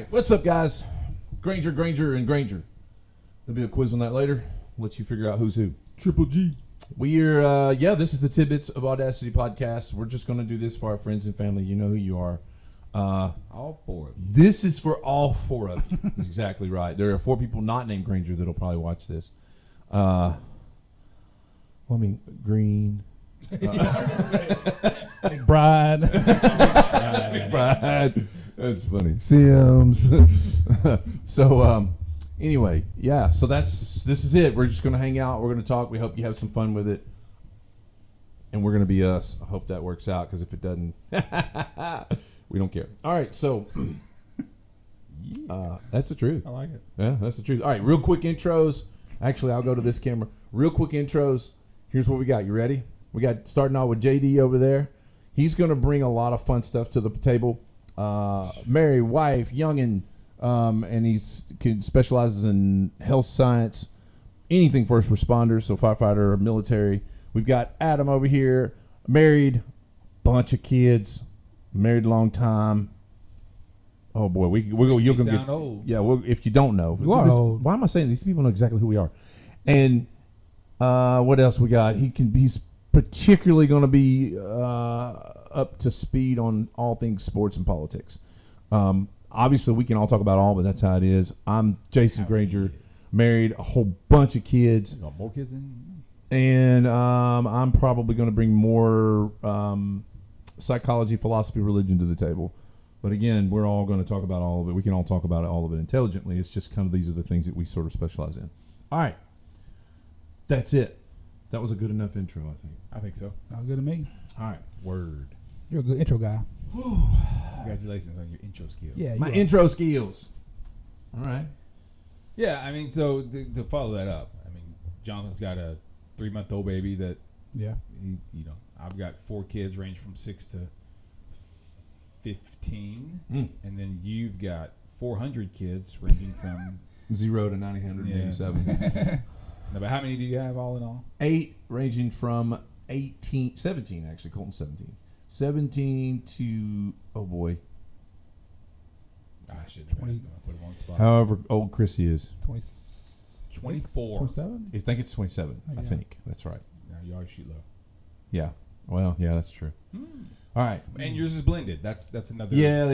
what's up, guys? Granger, and Granger. There'll be a quiz on that later. Let you figure out who's who. Triple G. We're, this is the Tidbits of Audacity podcast. We're just going to do this for our friends and family. You know who you are. All four of you. This is for all four of you. That's exactly right. There are 4 people not named Granger that'll probably watch this. Green. McBride. McBride. That's funny. Sims. So, anyway, yeah. So this is it. We're just going to hang out. We're going to talk. We hope you have some fun with it. And we're going to be us. I hope that works out, because if it doesn't, we don't care. All right. So, that's the truth. I like it. Yeah, that's the truth. All right. Real quick intros. Actually, I'll go to this camera. Real quick intros. Here's what we got. You ready? We got starting out with JD over there. He's going to bring a lot of fun stuff to the table. Married, wife, youngin', and he specializes in health science, anything first responders, so firefighter or military. We've got Adam over here, married, bunch of kids, married a long time. Oh boy, you're gonna sound get old. Yeah, well, if you don't know, you are old. Why am I saying these people know exactly who we are? And what else we got? He's particularly going to be up to speed on all things sports and politics. Obviously, we can all talk about all, but that's how it is. I'm Jason Granger, married, a whole bunch of kids. You got more kids than and I'm probably going to bring more psychology, philosophy, religion to the table. But again, we're all going to talk about all of it. We can all talk about all of it intelligently. It's just kind of these are the things that we sort of specialize in. All right. That's it. That was a good enough intro, I think. I think so. Sounds good to me. All right. Word. You're a good intro guy. Congratulations on your intro skills. Yeah, My intro skills. All right. Yeah, I mean, so to follow that up, I mean, Jonathan's got a 3-month-old baby that, yeah, I've got 4 kids, range from 6 to 15, and then you've got 400 kids, ranging from 0 to 987. No, but how many do you have all in all? 8, ranging from 17 actually. Colton's 17. 17 to, oh boy. I shouldn't have asked him. I put him on the spot. However old Chrissy is. 24. 27? I think it's 27. Oh, yeah. I think. That's right. Yeah, you always shoot low. Yeah. Well, yeah, that's true. All right. And yours is blended. That's another. Yeah.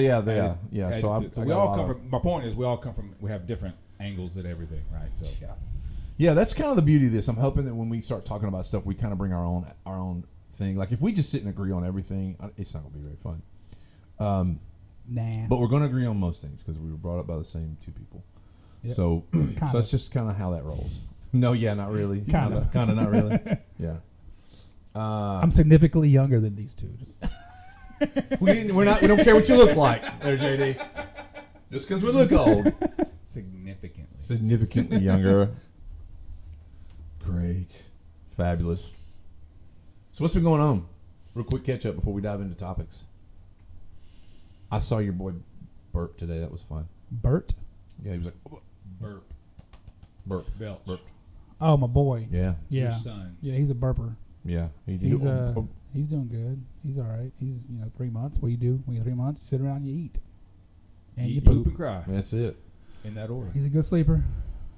So we all come from. My point is, we all come from. We have different angles at everything, right? So yeah, that's kind of the beauty of this. I'm hoping that when we start talking about stuff, we kind of bring our own thing. Like if we just sit and agree on everything, it's not going to be very fun. Nah. But we're going to agree on most things because we were brought up by the same 2 people. Yep. So that's just kind of how that rolls. No, yeah, not really. Kind of, not really. Yeah. I'm significantly younger than these two. We don't care what you look like, there, JD. Just because we look old. Significantly younger. Great. Fabulous. So what's been going on? Real quick catch up before we dive into topics. I saw your boy burp today. That was fun. Bert? Yeah, he was like, burp. Belch. Burped. Oh, my boy. Yeah. Yeah. Your son. Yeah, he's a burper. Yeah. He's doing good. He's all right. He's 3 months. What do you do when you're 3 months? You sit around and you eat. And you poop. and cry. That's it. In that order. He's a good sleeper.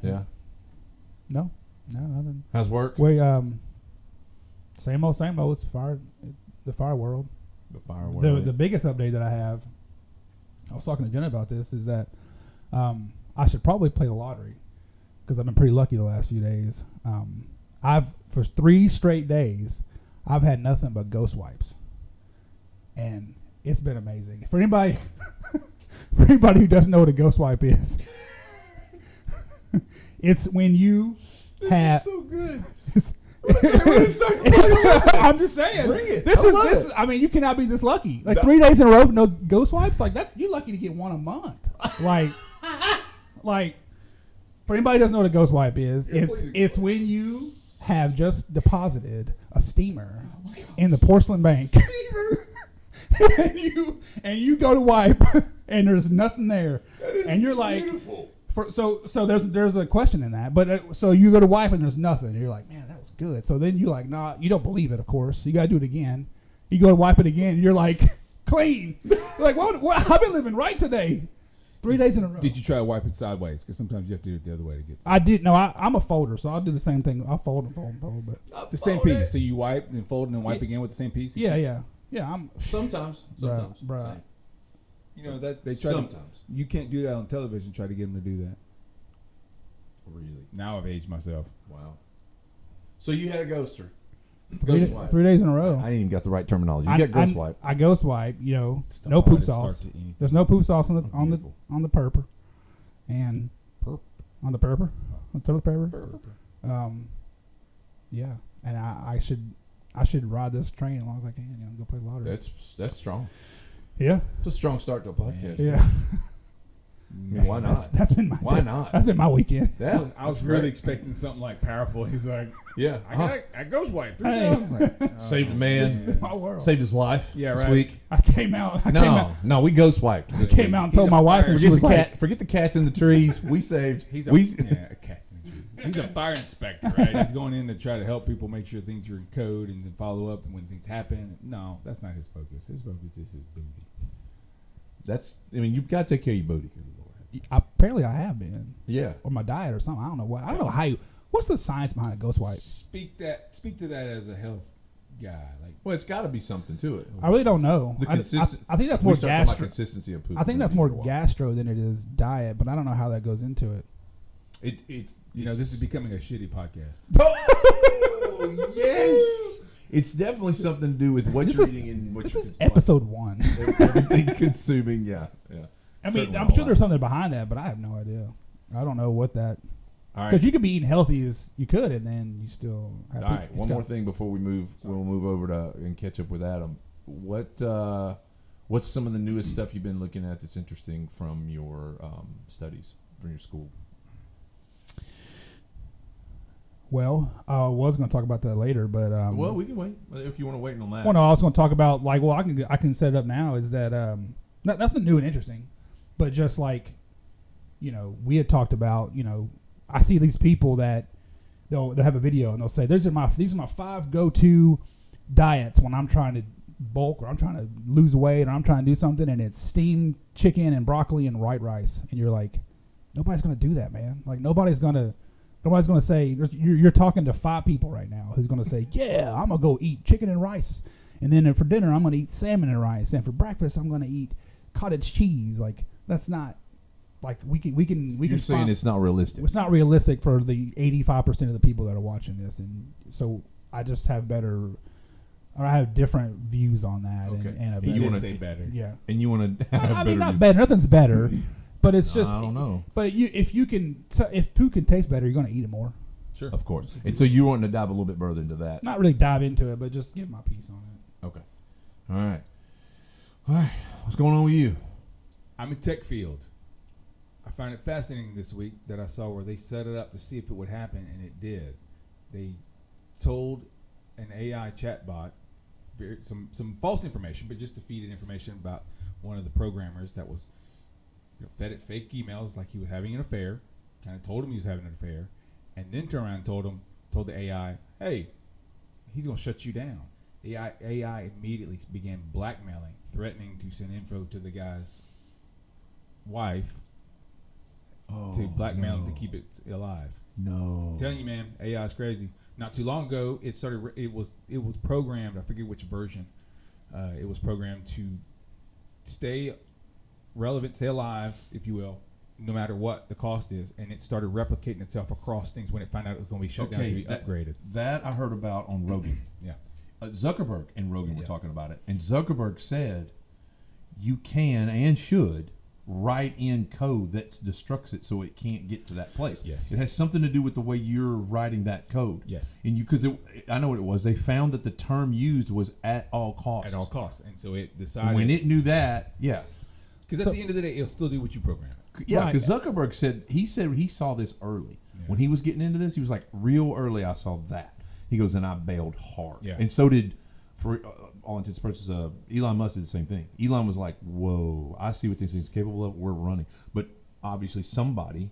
Yeah. No, nothing. How's work? We same old. It's the fire world. The fire world. The biggest update that I have, I was talking to Jenna about this, is that I should probably play the lottery because I've been pretty lucky the last few days. For 3 straight days, I've had nothing but ghost wipes, and it's been amazing. For anybody who doesn't know what a ghost wipe is, it's when you have. This is so good. I'm just saying. Bring it. This is. I mean, you cannot be this lucky. Like 3 days in a row with no ghost wipes. Like you're lucky to get one a month. Like, for anybody who doesn't know what a ghost wipe is, it's when you have just deposited a steamer in the porcelain bank, and you go to wipe, and there's nothing there, and you're like. Beautiful. So there's a question in that, but so you go to wipe and there's nothing. And you're like, man, that was good. So then you're like, nah, you don't believe it, of course. You gotta do it again. You go to wipe it again, and you're like, clean. You're like, what? I've been living right today. 3 days in a row. Did you try to wipe it sideways? Because sometimes you have to do it the other way to get. I did. No, I'm a folder, so I'll do the same thing. I'll fold and fold and fold, but The same piece. So you wipe, then fold, and then wipe again with the same piece. yeah. I'm Sometimes. bruh. Same. You know that they try. Sometimes. You can't do that on television. Try to get them to do that. Really? Now I've aged myself. Wow. So you had a ghoster. 3 days in a row. I ain't even got the right terminology. You got ghost wipe. I ghost wipe. You know, It's the no poop hardest start sauce. to anything. There's no poop sauce on Beautiful. the purper, and on the purper, on toilet paper. Yeah, and I should ride this train as long as I can. You know, go play lottery. That's strong. Yeah, It's a strong start to a podcast. yeah. I mean, why not? That's been my Why not? That's been my weekend. Yeah, I was really expecting something like powerful. He's like, Yeah. I ghost wipe. Hey. Saved a man. My world. Saved his life. Yeah, this right. week. I came out. No, we ghost wiped. I came out and told my wife, and she Forget was the like, forget the cats in the trees. We saved. He's we. a cat. He's a fire inspector, right? He's going in to try to help people make sure things are in code and then follow up when things happen. No, that's not his focus. His focus is his booty. I mean, you've got to take care of your booty. apparently I have been, Yeah. or my diet or something. I don't know what. I don't know how you. What's the science behind a ghost wipe? Speak to that as a health guy. Like, Well, it's got to be something to it. I really don't know. The I consistent. think that's we more start talking about gastro. consistency of poop. I think that's maybe more for a while. gastro than it is diet, but I don't know how that goes into it. It's this is becoming a shitty podcast. Oh yes. It's definitely something to do with what This you're is- eating and what This you're is consuming. episode 1. Everything consuming. Yeah. I mean, Certainly I'm all sure there's that. something behind that, but I have no idea. I don't know what that. All Because right. you could be eating healthy as you could, and then you still have. All right. One more thing before we move. We'll move over to and catch up with Adam. What's some of the newest stuff you've been looking at that's interesting from your studies from your school? Well, I was going to talk about that later, but Well, we can wait if you want to wait on that. Well, no, I was going to talk about I can set it up now. Is that nothing new and interesting, but just like, we had talked about. I see these people that they'll have a video and they'll say these are my 5 go-to diets when I'm trying to bulk or I'm trying to lose weight or I'm trying to do something, and it's steamed chicken and broccoli and white rice, and you're like, nobody's going to do that, man. Like nobody's going to say, you're talking to 5 people right now who's going to say, yeah, I'm going to go eat chicken and rice. And then for dinner, I'm going to eat salmon and rice. And for breakfast, I'm going to eat cottage cheese. Like, that's not, like, we can You're saying it's not realistic. It's not realistic for the 85% of the people that are watching this. And so I just have I have different views on that. Okay. And a he better, did say better. yeah. And you want to have I better mean, not view. better. Nothing's better. But it's just, I don't know. But if food can taste better, you're going to eat it more. Sure. Of course. And so you want to dive a little bit further into that. Not really dive into it, but just give my piece on it. Okay. All right. What's going on with you? I'm in tech field. I find it fascinating this week that I saw where they set it up to see if it would happen, and it did. They told an AI chatbot some false information, but just to feed it information about one of the programmers that was fed it fake emails like he was having an affair, kind of told him he was having an affair, and then turned around and told the AI, hey, he's going to shut you down. The AI immediately began blackmailing, threatening to send info to the guy's wife to blackmail him to keep it alive. No. I'm telling you, man, AI is crazy. Not too long ago, it was programmed. I forget which version. It was programmed to stay relevant, stay alive, if you will, no matter what the cost is, and it started replicating itself across things when it found out it was going to be shut down to be upgraded. That I heard about on Rogan. Yeah. Zuckerberg and Rogan were talking about it, and Zuckerberg said you can and should write in code that destructs it so it can't get to that place. Yes. It has something to do with the way you're writing that code. Yes. And I know what it was. They found that the term used was at all costs. At all costs, and so it And decided when it knew that, yeah. because at the end of the day, it'll still do what you program it. Yeah, Right. because Zuckerberg said he saw this early. Yeah. When he was getting into this, he was like, real early, I saw that. He goes, and I bailed hard. Yeah. And so did, for all intents and purposes, Elon Musk did the same thing. Elon was like, whoa, I see what this thing's capable of. We're running. But obviously somebody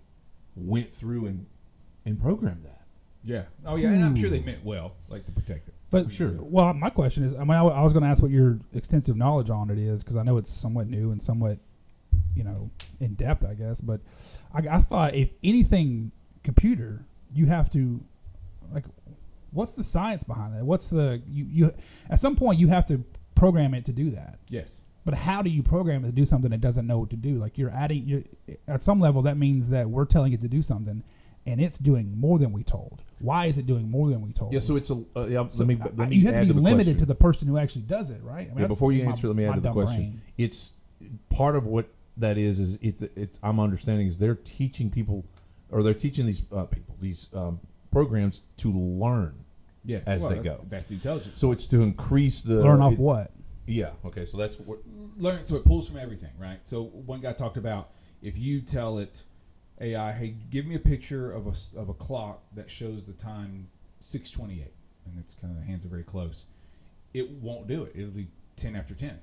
went through and programmed that. Yeah. Oh, yeah, and I'm sure they meant well, like to protect it. But Sure. Well, my question is, I was going to ask what your extensive knowledge on it is, because I know it's somewhat new and somewhat in depth, I guess. But I thought if anything, computer, you have to what's the science behind that? What's the you at some point you have to program it to do that. Yes. But how do you program it to do something it doesn't know what to do? Like you're at some level that means that we're telling it to do something, and it's doing more than we told. Why is it doing more than we told? Yeah, so it's let me you have add to be limited question. to the person who actually does it, right? I mean, Before you answer, let me add to the question. Brain. It's part of what that is I'm understanding is they're teaching people, or they're teaching these programs to learn as they go. That's the intelligence. So it's to increase the learn off what? Yeah. Okay. So that's what learn. So it pulls from everything, right? So one guy talked about if you tell it, AI, hey, give me a picture of a clock that shows the time 6:28, and it's kind of the hands are very close. It won't do it. It'll be 10 after 10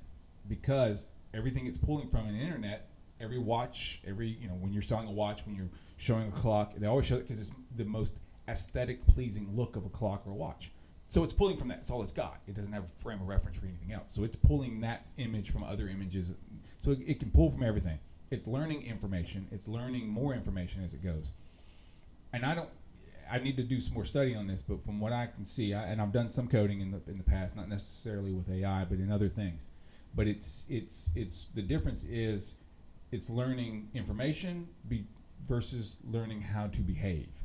because everything it's pulling from the internet, every watch, when you're selling a watch, when you're showing a clock, they always show it because it's the most aesthetic pleasing look of a clock or a watch. So it's pulling from that. That's all it's got. It doesn't have a frame of reference for anything else. So it's pulling that image from other images. So it can pull from everything. It's learning information. It's learning more information as it goes. And I need to do some more study on this, but from what I can see, and I've done some coding in the past, not necessarily with AI, but in other things. But it's the difference is it's learning information versus learning how to behave.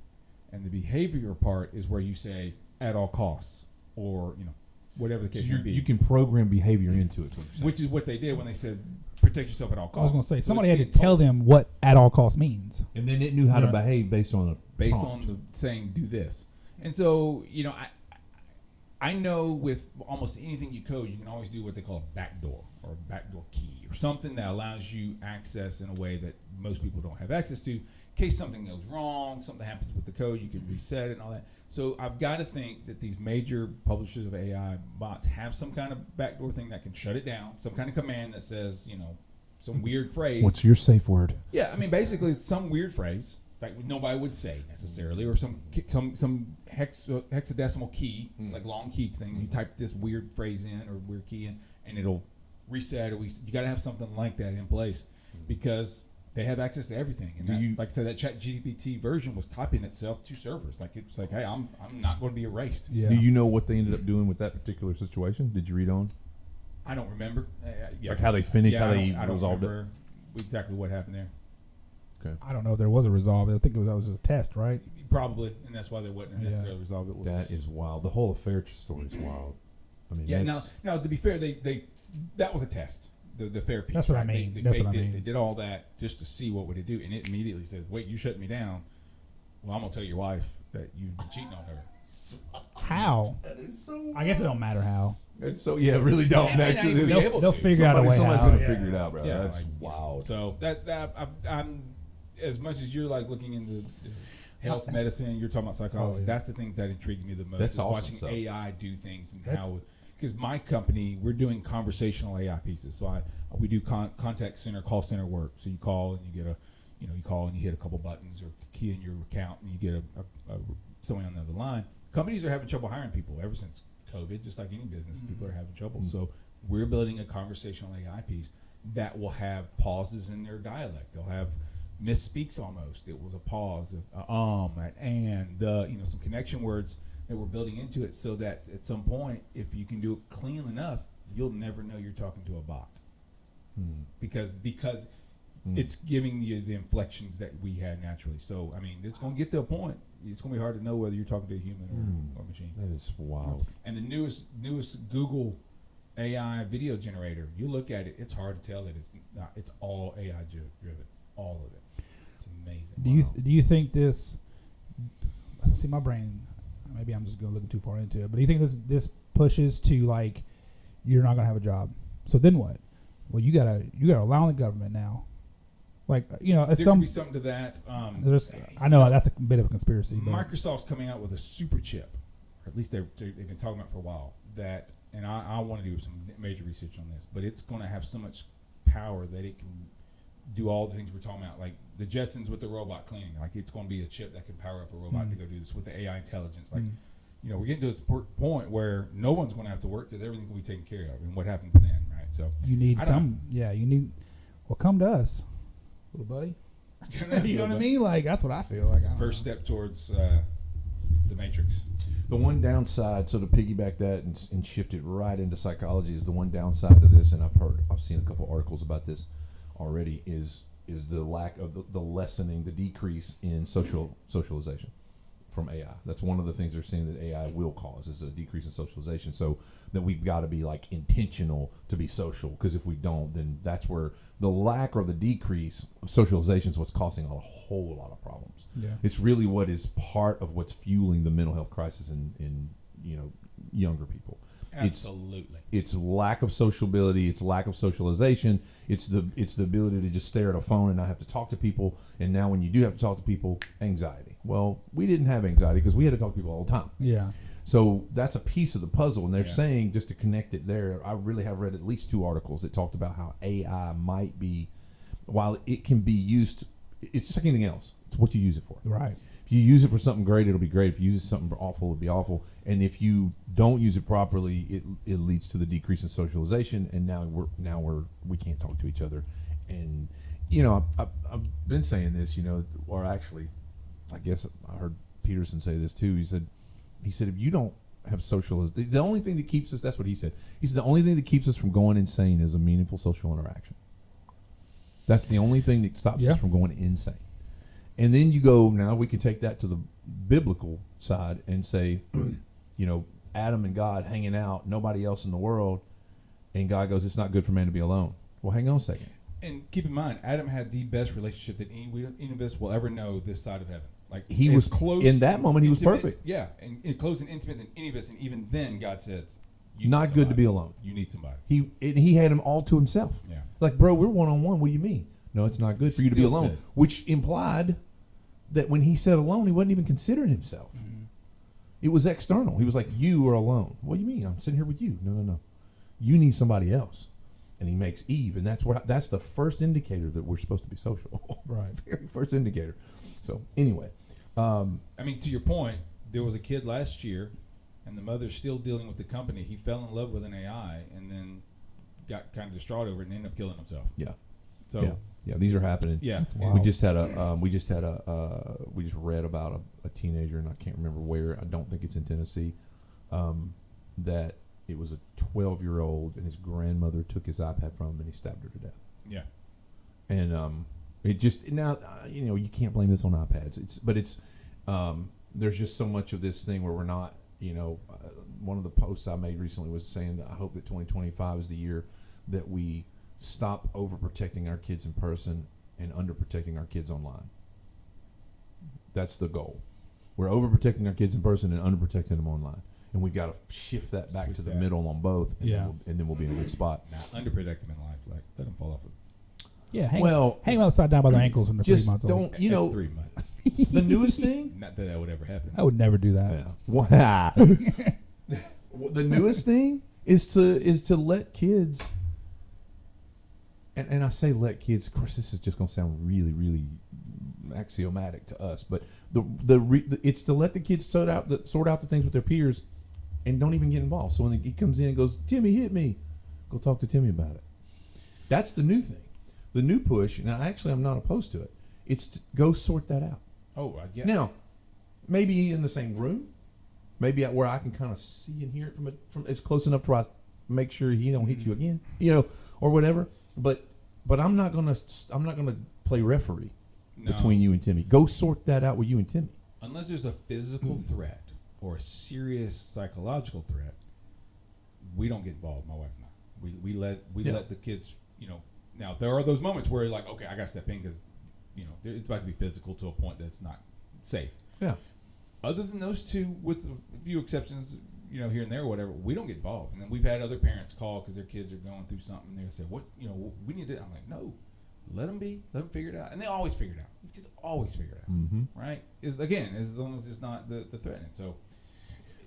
And the behavior part is where you say at all costs, or whatever the case may be. You can program behavior into it, which is what they did when they said protect yourself at all costs. I was going to say somebody had to tell them what at all costs means, and then it knew how to behave based on the saying do this. And so I know with almost anything you code, you can always do what they call a backdoor or a backdoor key or something that allows you access in a way that most people don't have access to. In case something goes wrong, something happens with the code, you can reset it and all that. So I've got to think that these major publishers of AI bots have some kind of backdoor thing that can shut it down, some kind of command that says, some weird phrase. What's your safe word? Yeah, I mean, basically it's some weird phrase that nobody would say necessarily, or some hexadecimal key, like long key thing. You type this weird phrase in or weird key in, and it'll reset. You got to have something like that in place because they have access to everything. And like I said, that ChatGPT version was copying itself to servers. Like it's like, hey, I'm not going to be erased. Yeah. Do you know what they ended up doing with that particular situation? Did you read on? I don't remember. Like how they finished, how they resolved it? Exactly what happened there. Okay. I don't know if there was a resolve. I think that was just a test, right? Probably, and that's why they wouldn't necessarily resolve it. That is wild. The whole affair story is wild. I mean, now to be fair, they that was a test. The fair piece. That's what I mean. They did all that just to see what would it do, and it immediately said, "Wait, you shut me down. Well, I'm gonna tell your wife that you've been cheating on her." How? That is so I guess it don't matter how. It's so really don't actually. They'll figure out a way. Somebody's how. gonna figure it out, bro. Yeah, That's wild. So I'm as much as you're like looking into health medicine, you're talking about psychology. That's the things that intrigue me the most. That's is awesome watching stuff. AI do things and how. Because my company, we're doing conversational AI pieces. So we do contact center, call center work. So you call and you get you call and you hit a couple buttons or key in your account and you get someone on the other line. Companies are having trouble hiring people ever since COVID, just like any business. People are having trouble. So we're building a conversational AI piece that will have pauses in their dialect. They'll have misspeaks almost. It was a pause, and some connection words that we're building into it, so that at some point, if you can do it clean enough, you'll never know you're talking to a bot, because it's giving you the inflections that we had naturally. So I mean, it's going to get to a point. It's going to be hard to know whether you're talking to a human or machine. That is wild. And the newest Google AI video generator, you look at it, it's hard to tell that it's not. It's all AI driven, all of it. It's amazing. Do you think this? See, my brain. Maybe I'm just looking too far into it. But do you think this pushes to like you're not gonna have a job? So then what? Well, you gotta allow the government now. Like there could be something to that. I know that's a bit of a conspiracy. Microsoft's coming out with a super chip, or at least they've been talking about it for a while. That, and I want to do some major research on this, but it's going to have so much power that it can do all the things we're talking about, like the Jetsons with the robot cleaning. Like it's going to be a chip that can power up a robot to go do this with the AI intelligence. Like, we're getting to this point where no one's going to have to work because everything will be taken care of. And what happens then, right? So you need well, come to us. little buddy. You know what I mean? Like, that's what I feel like. It's the first step towards the Matrix. The one downside, so to piggyback that and shift it right into psychology, is the one downside to this, and I've seen a couple articles about this already, is the lack of the lessening, the decrease in socialization from AI. That's one of the things they're seeing that AI will cause, is a decrease in socialization. So that we've got to be like intentional to be social, because if we don't, then that's where the lack or the decrease of socialization is what's causing a whole lot of problems. Yeah. It's really what is part of what's fueling the mental health crisis in younger people. Absolutely. It's lack of sociability. It's lack of socialization. It's the ability to just stare at a phone and not have to talk to people. And now when you do have to talk to people, anxiety. Well, we didn't have anxiety because we had to talk to people all the time. Yeah. So that's a piece of the puzzle. And they're saying, just to connect it there, I really have read at least 2 articles that talked about how AI might be, while it can be used, it's just like anything else. It's what you use it for. Right. If you use it for something great, it'll be great. If you use it for something awful, it'll be awful. And if you don't use it properly, it leads to the decrease in socialization. And now we can't talk to each other. And I've been saying this, or actually, I guess I heard Peterson say this too. He said if you don't have socialization, the only thing that keeps us, that's what he said. He said the only thing that keeps us from going insane is a meaningful social interaction. That's the only thing that stops us from going insane. And then you go, now we can take that to the biblical side and say, Adam and God hanging out, nobody else in the world, and God goes, it's not good for man to be alone. Well, hang on a second. And keep in mind, Adam had the best relationship that any of us will ever know this side of heaven. Like, he was close in that moment. He was perfect. Yeah, and close and intimate than any of us. And even then, God said, "Not good to be alone. You need somebody." He had him all to himself. Yeah, like, bro, we're one on one. What do you mean? No, it's not good for you to be alone. Which implied that when he said alone, he wasn't even considering himself. Mm-hmm. It was external. He was like, "You are alone." What do you mean? I'm sitting here with you. No. You need somebody else. And he makes Eve, and that's the first indicator that we're supposed to be social. Right. Very first indicator. So anyway, to your point, there was a kid last year, and the mother's still dealing with the company. He fell in love with an AI, and then got kind of distraught over it, and ended up killing himself. Yeah. So yeah, these are happening. Yeah. We just read about a teenager, and I can't remember where. I don't think it's in Tennessee. That it was a 12-year-old, and his grandmother took his iPad from him, and he stabbed her to death. Yeah. And it just now, you can't blame this on iPads. There's just so much of this thing where we're not. One of the posts I made recently was saying that I hope that 2025 is the year that we stop overprotecting our kids in person and underprotecting our kids online. That's the goal. We're overprotecting our kids in person and underprotecting them online. And we've got to shift that back to the middle on both, and then we'll be in a good spot. Now, underprotect them in life, like let them fall off. Hang them upside down by the ankles when they're 3 months old. Don't 3 months. The newest thing. Not that would ever happen. I would never do that. Yeah. Wow. The newest thing is to let kids. And I say let kids. Of course, this is just going to sound really, really axiomatic to us, but it's to let the kids sort out the things with their peers, and don't even get involved. So when he comes in and goes, "Timmy hit me," go talk to Timmy about it. That's the new thing, the new push. And I'm not opposed to it. It's to go sort that out. Oh, I get. Now, maybe in the same room, maybe where I can kind of see and hear it from it's close enough to where I make sure he don't hit you again, or whatever. But I'm not gonna play referee between you and Timmy. Go sort that out with you and Timmy. Unless there's a physical threat or a serious psychological threat, we don't get involved. My wife and I, we let the kids. Now there are those moments where you're like, okay, I got to step in because it's about to be physical to a point that's not safe. Yeah. Other than those two, with a few exceptions, here and there or whatever, we don't get involved. And then we've had other parents call because their kids are going through something. They say, "What? We need to." I'm like, "No, let them be. Let them figure it out." And they always figure it out. These kids always figure it out, right? Again, as long as it's not the threatening. So,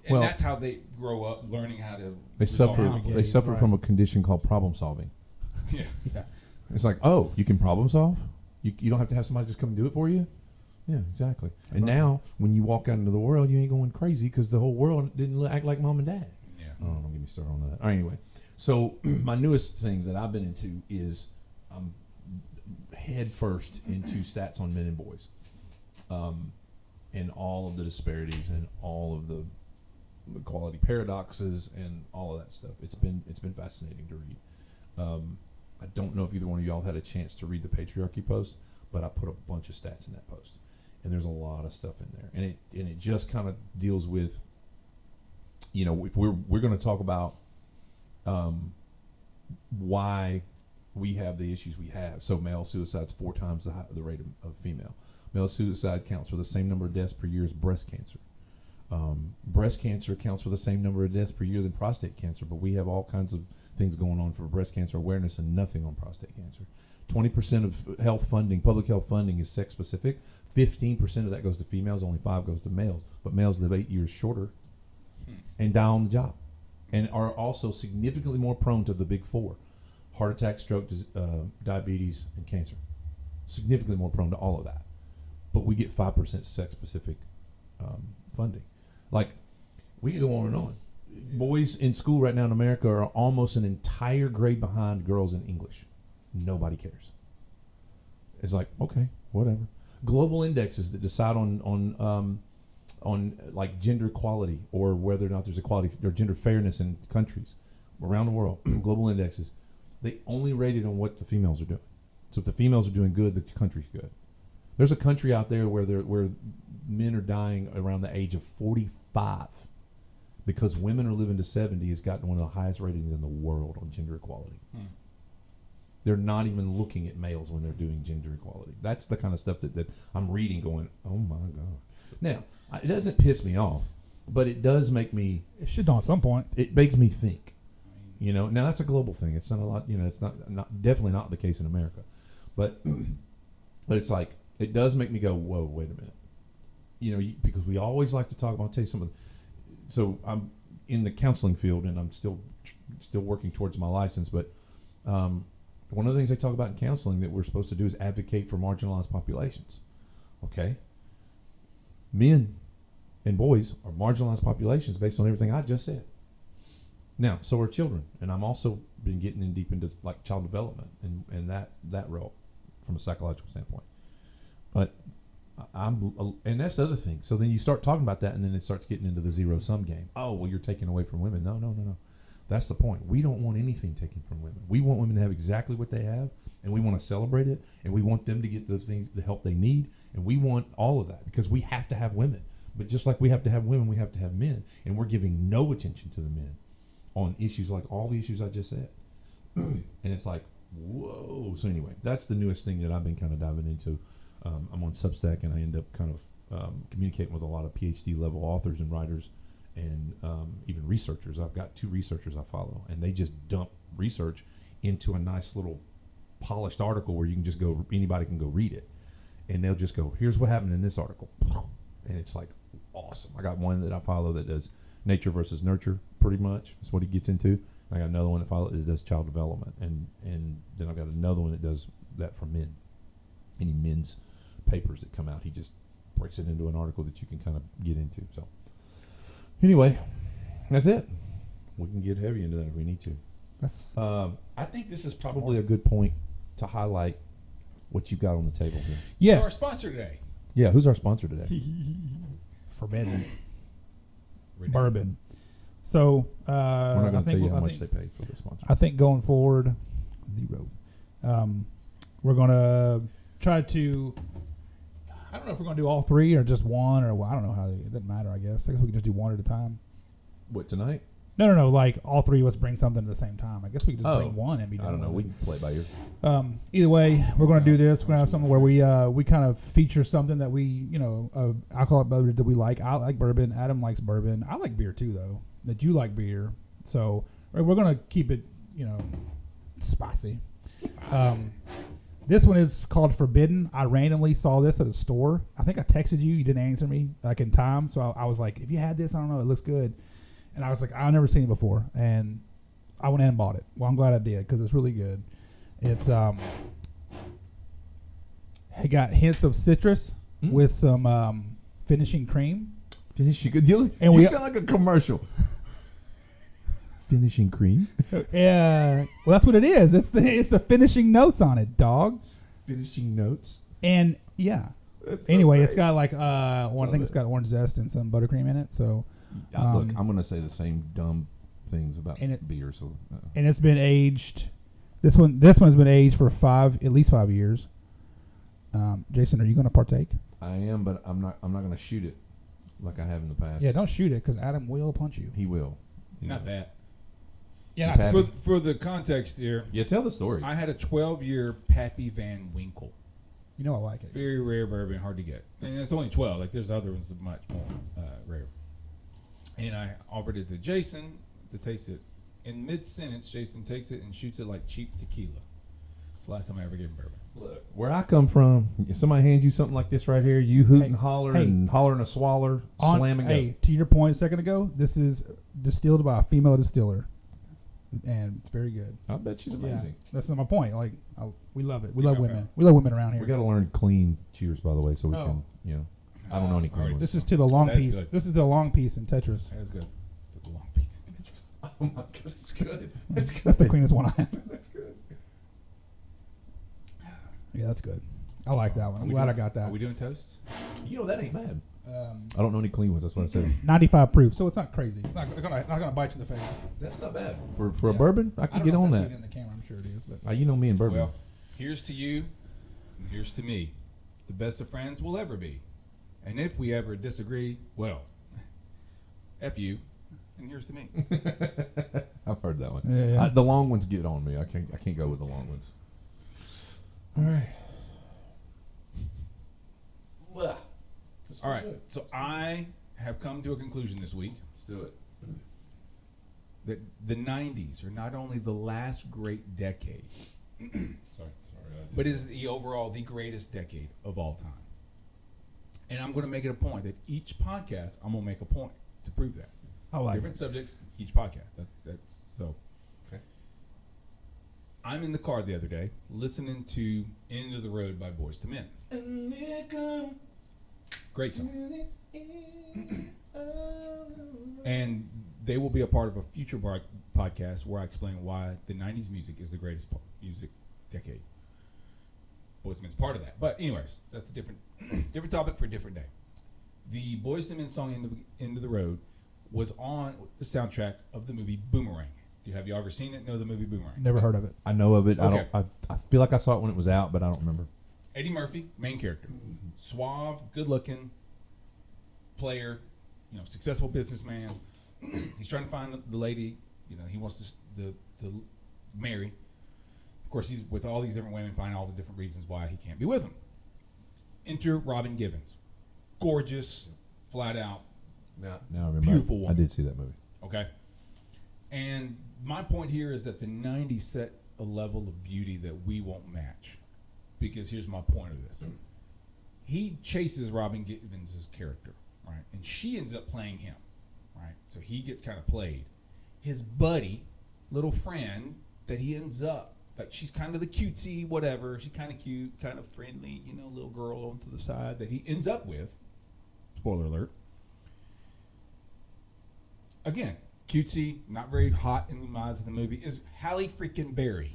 and that's how they grow up, learning how to. They suffer from a condition called problem solving. Yeah. It's like, oh, you can problem solve. You don't have to have somebody just come and do it for you. Yeah, exactly. And now, when you walk out into the world, you ain't going crazy because the whole world didn't act like mom and dad. Yeah. Oh, don't get me started on that. All right, anyway, so my newest thing that I've been into is I'm head first into stats on men and boys, and all of the disparities and all of the equality paradoxes and all of that stuff. It's been fascinating to read. I don't know if either one of y'all had a chance to read the patriarchy post, but I put a bunch of stats in that post, and there's a lot of stuff in there, and it just kind of deals with, if we're going to talk about why we have the issues we have. So male suicide's 4 times the rate of female. Male suicide counts for the same number of deaths per year as breast cancer. Breast cancer counts for the same number of deaths per year than prostate cancer, but we have all kinds of things going on for breast cancer awareness and nothing on prostate cancer. 20% of health funding, public health funding, is sex specific. 15% of that goes to females, only 5% goes to males. But males live 8 years shorter and die on the job, and are also significantly more prone to the big 4: heart attack, stroke, diabetes, and cancer. Significantly more prone to all of that. But we get 5% sex specific funding. Like, we could go on and on. Boys in school right now in America are almost an entire grade behind girls in English. Nobody cares. It's like, okay, whatever. Global indexes that decide on like gender equality, or whether or not there's equality or gender fairness in countries around the world. Global indexes, they only rate it on what the females are doing. So if the females are doing good, the country's good. There's a country out there where men are dying around the age of 45 because women are living to 70 has gotten one of the highest ratings in the world on gender equality. They're not even looking at males when they're doing gender equality. That's the kind of stuff that I'm reading going, oh my God. Now, it doesn't piss me off, but it does make me... It should at some point. It makes me think. Now that's a global thing. It's not a lot, it's not definitely not the case in America. But it's like, it does make me go, whoa, wait a minute. Because we always like to talk about, I'll tell you something. So I'm in the counseling field, and I'm still working towards my license, but one of the things they talk about in counseling that we're supposed to do is advocate for marginalized populations. Okay? Men and boys are marginalized populations based on everything I just said. Now, so are children, and I'm also been getting in deep into like child development and that role from a psychological standpoint. But and that's the other thing. So then you start talking about that, and then it starts getting into the zero-sum game. Oh, well, you're taking away from women. No. That's the point. We don't want anything taken from women. We want women to have exactly what they have, and we want to celebrate it, and we want them to get those things, the help they need, and we want all of that because we have to have women. But just like we have to have women, we have to have men, and we're giving no attention to the men on issues like all the issues I just said. And it's like, whoa. So anyway, that's the newest thing that I've been kind of diving into. I'm on Substack, and I end up kind of communicating with a lot of PhD level authors and writers, and even researchers. I've got 2 researchers I follow, and they just dump research into a nice little polished article where you can just go, anybody can go read it, and they'll just go, here's what happened in this article, and it's like awesome. I got one that I follow that does nature versus nurture, pretty much. That's what he gets into. I got another one that does child development, and then I've got another one that does that for men. Any men's papers that come out, he just breaks it into an article that you can kind of get into. So anyway, that's it. We can get heavy into that if we need to. I think this is probably a good point to highlight what you've got on the table here. Yes. So our sponsor today. Yeah, who's our sponsor today? Forbidden Bourbon. So we're not going to tell you how much they paid for the sponsor. I think going forward, 0. We're going to try to... I don't know if we're going to do all 3 or just one, or I don't know how. It doesn't matter, I guess. I guess we can just do one at a time. What, tonight? No. Like all 3 of us bring something at the same time. I guess we can just bring one and be done. I don't know. We can play by ear. Either way, we're going to do this. We're going to have something where we kind of feature something that we, alcoholic beverage that we like. I like bourbon. Adam likes bourbon. I like beer too, though. That you like beer. So we're going to keep it, spicy. This one is called Forbidden. I randomly saw this at a store. I think I texted you. You didn't answer me like in time. So I was like, if you had this, I don't know. It looks good. And I was like, I've never seen it before. And I went in and bought it. Well, I'm glad I did because it's really good. It's it got hints of citrus with some finishing cream. Finishing good. You sound like a commercial. Finishing cream. Yeah. Well, that's what it is. It's the finishing notes on it, dog. Finishing notes. And yeah. That's so Anyway, great. it's got like I think it's got orange zest and some buttercream in it. So Look, I'm gonna say the same dumb things about beer. So and it's been aged. This one's been aged for at least 5 years. Jason, are you going to partake? I am, but I'm not gonna shoot it like I have in the past. Yeah, don't shoot it because Adam will punch you. He will. Not that. Yeah, Pat- For the context here, Yeah, tell the story. I had a 12-year Pappy Van Winkle. you know I like it. Very rare bourbon, hard to get. And it's only 12. Like, there's other ones that are much more rare. And I offered it to Jason to taste it. In mid-sentence, Jason takes it and shoots it like cheap tequila. It's the last time I ever gave him bourbon. Look, where I come from, if somebody hands you something like this right here, you hoot and holler hey. and holler and a swaller, slam and go. Hey, to your point a second ago, this is distilled by a female distiller, and it's very good. I bet she's amazing. Yeah, that's not my point. Like, we love it. We Yeah, love okay. women. We love women around We here. got to learn clean cheers, by the way, so we Oh. can, I don't know any clean Alright, ones. This is to the long That's piece. good. This is the long piece in Tetris. That was good. Took a long piece of Tetris. Oh my god, it's good. It's good. That's the cleanest one I have. That's good. Yeah, that's good. I like that one. I'm we glad doing- I got that. Are we doing toasts? You know, that ain't bad. I don't know any clean ones. That's what I said. 95 proof, so it's not crazy. It's not gonna bite you in the face. That's not bad. For a Yeah. bourbon, I can don't get know on if that's that. in the camera, I'm sure it is, but You know me and bourbon. Well, here's to you, and here's to me. The best of friends we'll ever be. And if we ever disagree, well, F you, and here's to me. I've heard that one. Yeah. The long ones get on me. I can't go with the long ones. All right. All right, so I have come to a conclusion this week Let's do it. that the 90s are not only the last great decade, but is the overall the greatest decade of all time. And I'm going to make it a point that each podcast, I'm going to make a point to prove that. I like Different it. subjects, each podcast. That's so. Okay. I'm in the car the other day listening to "End of the Road" by Boyz II Men. Great song. And they will be a part of a future podcast where I explain why the 90s music is the greatest music decade. Boyz II Men's part of that. But anyways, that's a different topic for a different day. The Boyz II Men song "End of the Road" was on the soundtrack of the movie Boomerang. Have you ever seen it? Know the movie Boomerang? Never heard of it. I know of it. Okay. I feel like I saw it when it was out, but I don't remember. Eddie Murphy, main character, suave, good-looking player, successful businessman. He's trying to find the lady, he wants to marry. Of course, he's with all these different women, finding all the different reasons why he can't be with them. Enter Robin Givens, gorgeous, flat out, Now I remember. Beautiful I woman. did see that movie. okay. And my point here is that the 90s set a level of beauty that we won't match. Because here's my point of this. He chases Robin Givens' character, right? And she ends up playing him, right? So he gets kind of played. His buddy, little friend, that he ends up, like she's kind of the cutesy, whatever. She's kind of cute, kind of friendly, little girl on to the side that he ends up with. Spoiler alert. Again, cutesy, not very hot in the eyes of the movie, is Halle freaking Berry.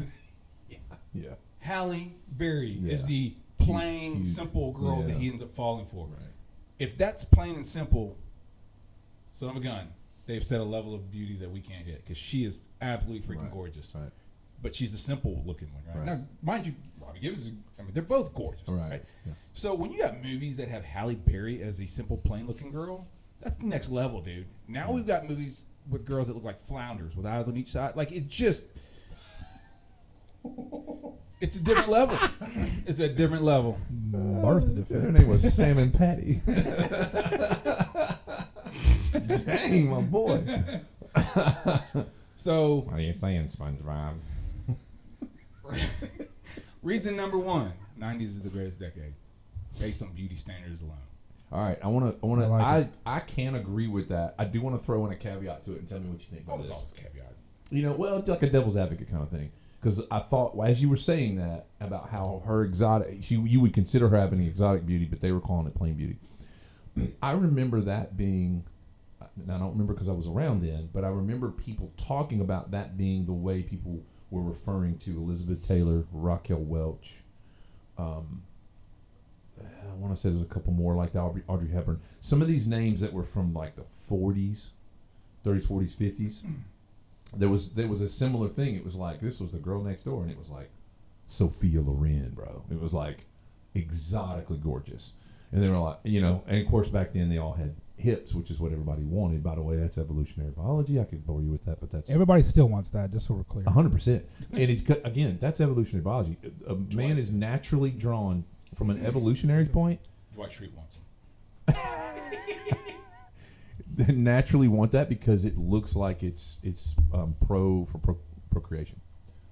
Yeah. Halle Berry is Yeah. the plain, Cute. simple girl Yeah. that he ends up falling for. Right. If that's plain and simple, son of a gun, they've set a level of beauty that we can't hit because she is absolutely freaking Right. gorgeous. Right. But she's a simple looking one, right? Right. Now, mind you, Robbie Givens, they're both gorgeous, Right. right? Yeah. So when you got movies that have Halle Berry as the simple, plain looking girl, that's the next level, dude. Now we've got movies with girls that look like flounders with eyes on each side. Like, it just... It's a different level. It's a different level. Birth Her defect. name was Salmon Patty. Dang, my boy. So, What are you saying, SpongeBob? reason number one, 90s is the greatest decade, based on beauty standards alone. All right, I can't agree with that. I do want to throw in a caveat to it and tell me what you think about There's this. always a caveat. It's like a devil's advocate kind of thing. Because I thought, as you were saying that about how her exotic, you would consider her having exotic beauty, but they were calling it plain beauty. I remember that being, and I don't remember because I was around then, but I remember people talking about that being the way people were referring to Elizabeth Taylor, Raquel Welch, I want to say there's a couple more like that. Audrey Hepburn. Some of these names that were from like the 40s, 30s, 40s, 50s. There was a similar thing. It was like this was the girl next door, and it was like Sophia Loren, bro. It was like exotically gorgeous, and they were like, you know, and of course back then they all had hips, which is what everybody wanted. By the way, that's evolutionary biology. I could bore you with that, but that's Everybody still wants that, just so we're clear. 100%. And it's again, that's evolutionary biology. A man is naturally drawn from an evolutionary point. Dwight Schrute wants him. They naturally want that because it looks like it's procreation.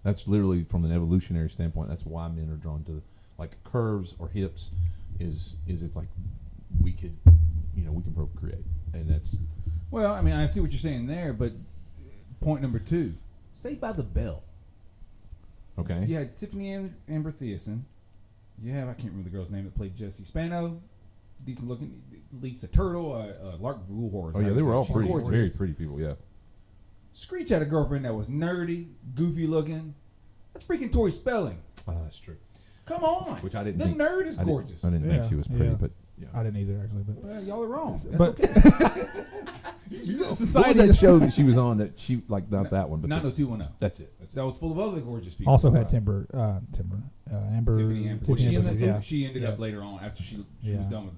That's literally from an evolutionary standpoint. That's why men are drawn to like curves or hips. Is it like we could, you know, we can procreate, and that's. Well, I mean, I see what you're saying there, but point number 2, Saved by the Bell. Okay. You had Tiffany Amber Thiessen. You have, I can't remember the girl's name that played Jessie Spano. Decent looking. Lisa Turtle. Lark Vuhor. Oh yeah, they were all pretty, gorgeous. very pretty people. Yeah. Screech had a girlfriend that was nerdy, goofy looking. That's freaking Tori Spelling. Oh, that's true. Come on. Which I didn't the think. nerd is gorgeous. I didn't think she was pretty, Yeah. but yeah. I didn't either, actually. But Well, y'all are wrong. That's But- okay. What was that show that she was on that she like not that one, but 90210. that's it. That was full of other gorgeous people. also had Amber. Tiffany Amber. Well, Tiffany Amber, yeah. she ended up Yeah. later on after she was Yeah. done with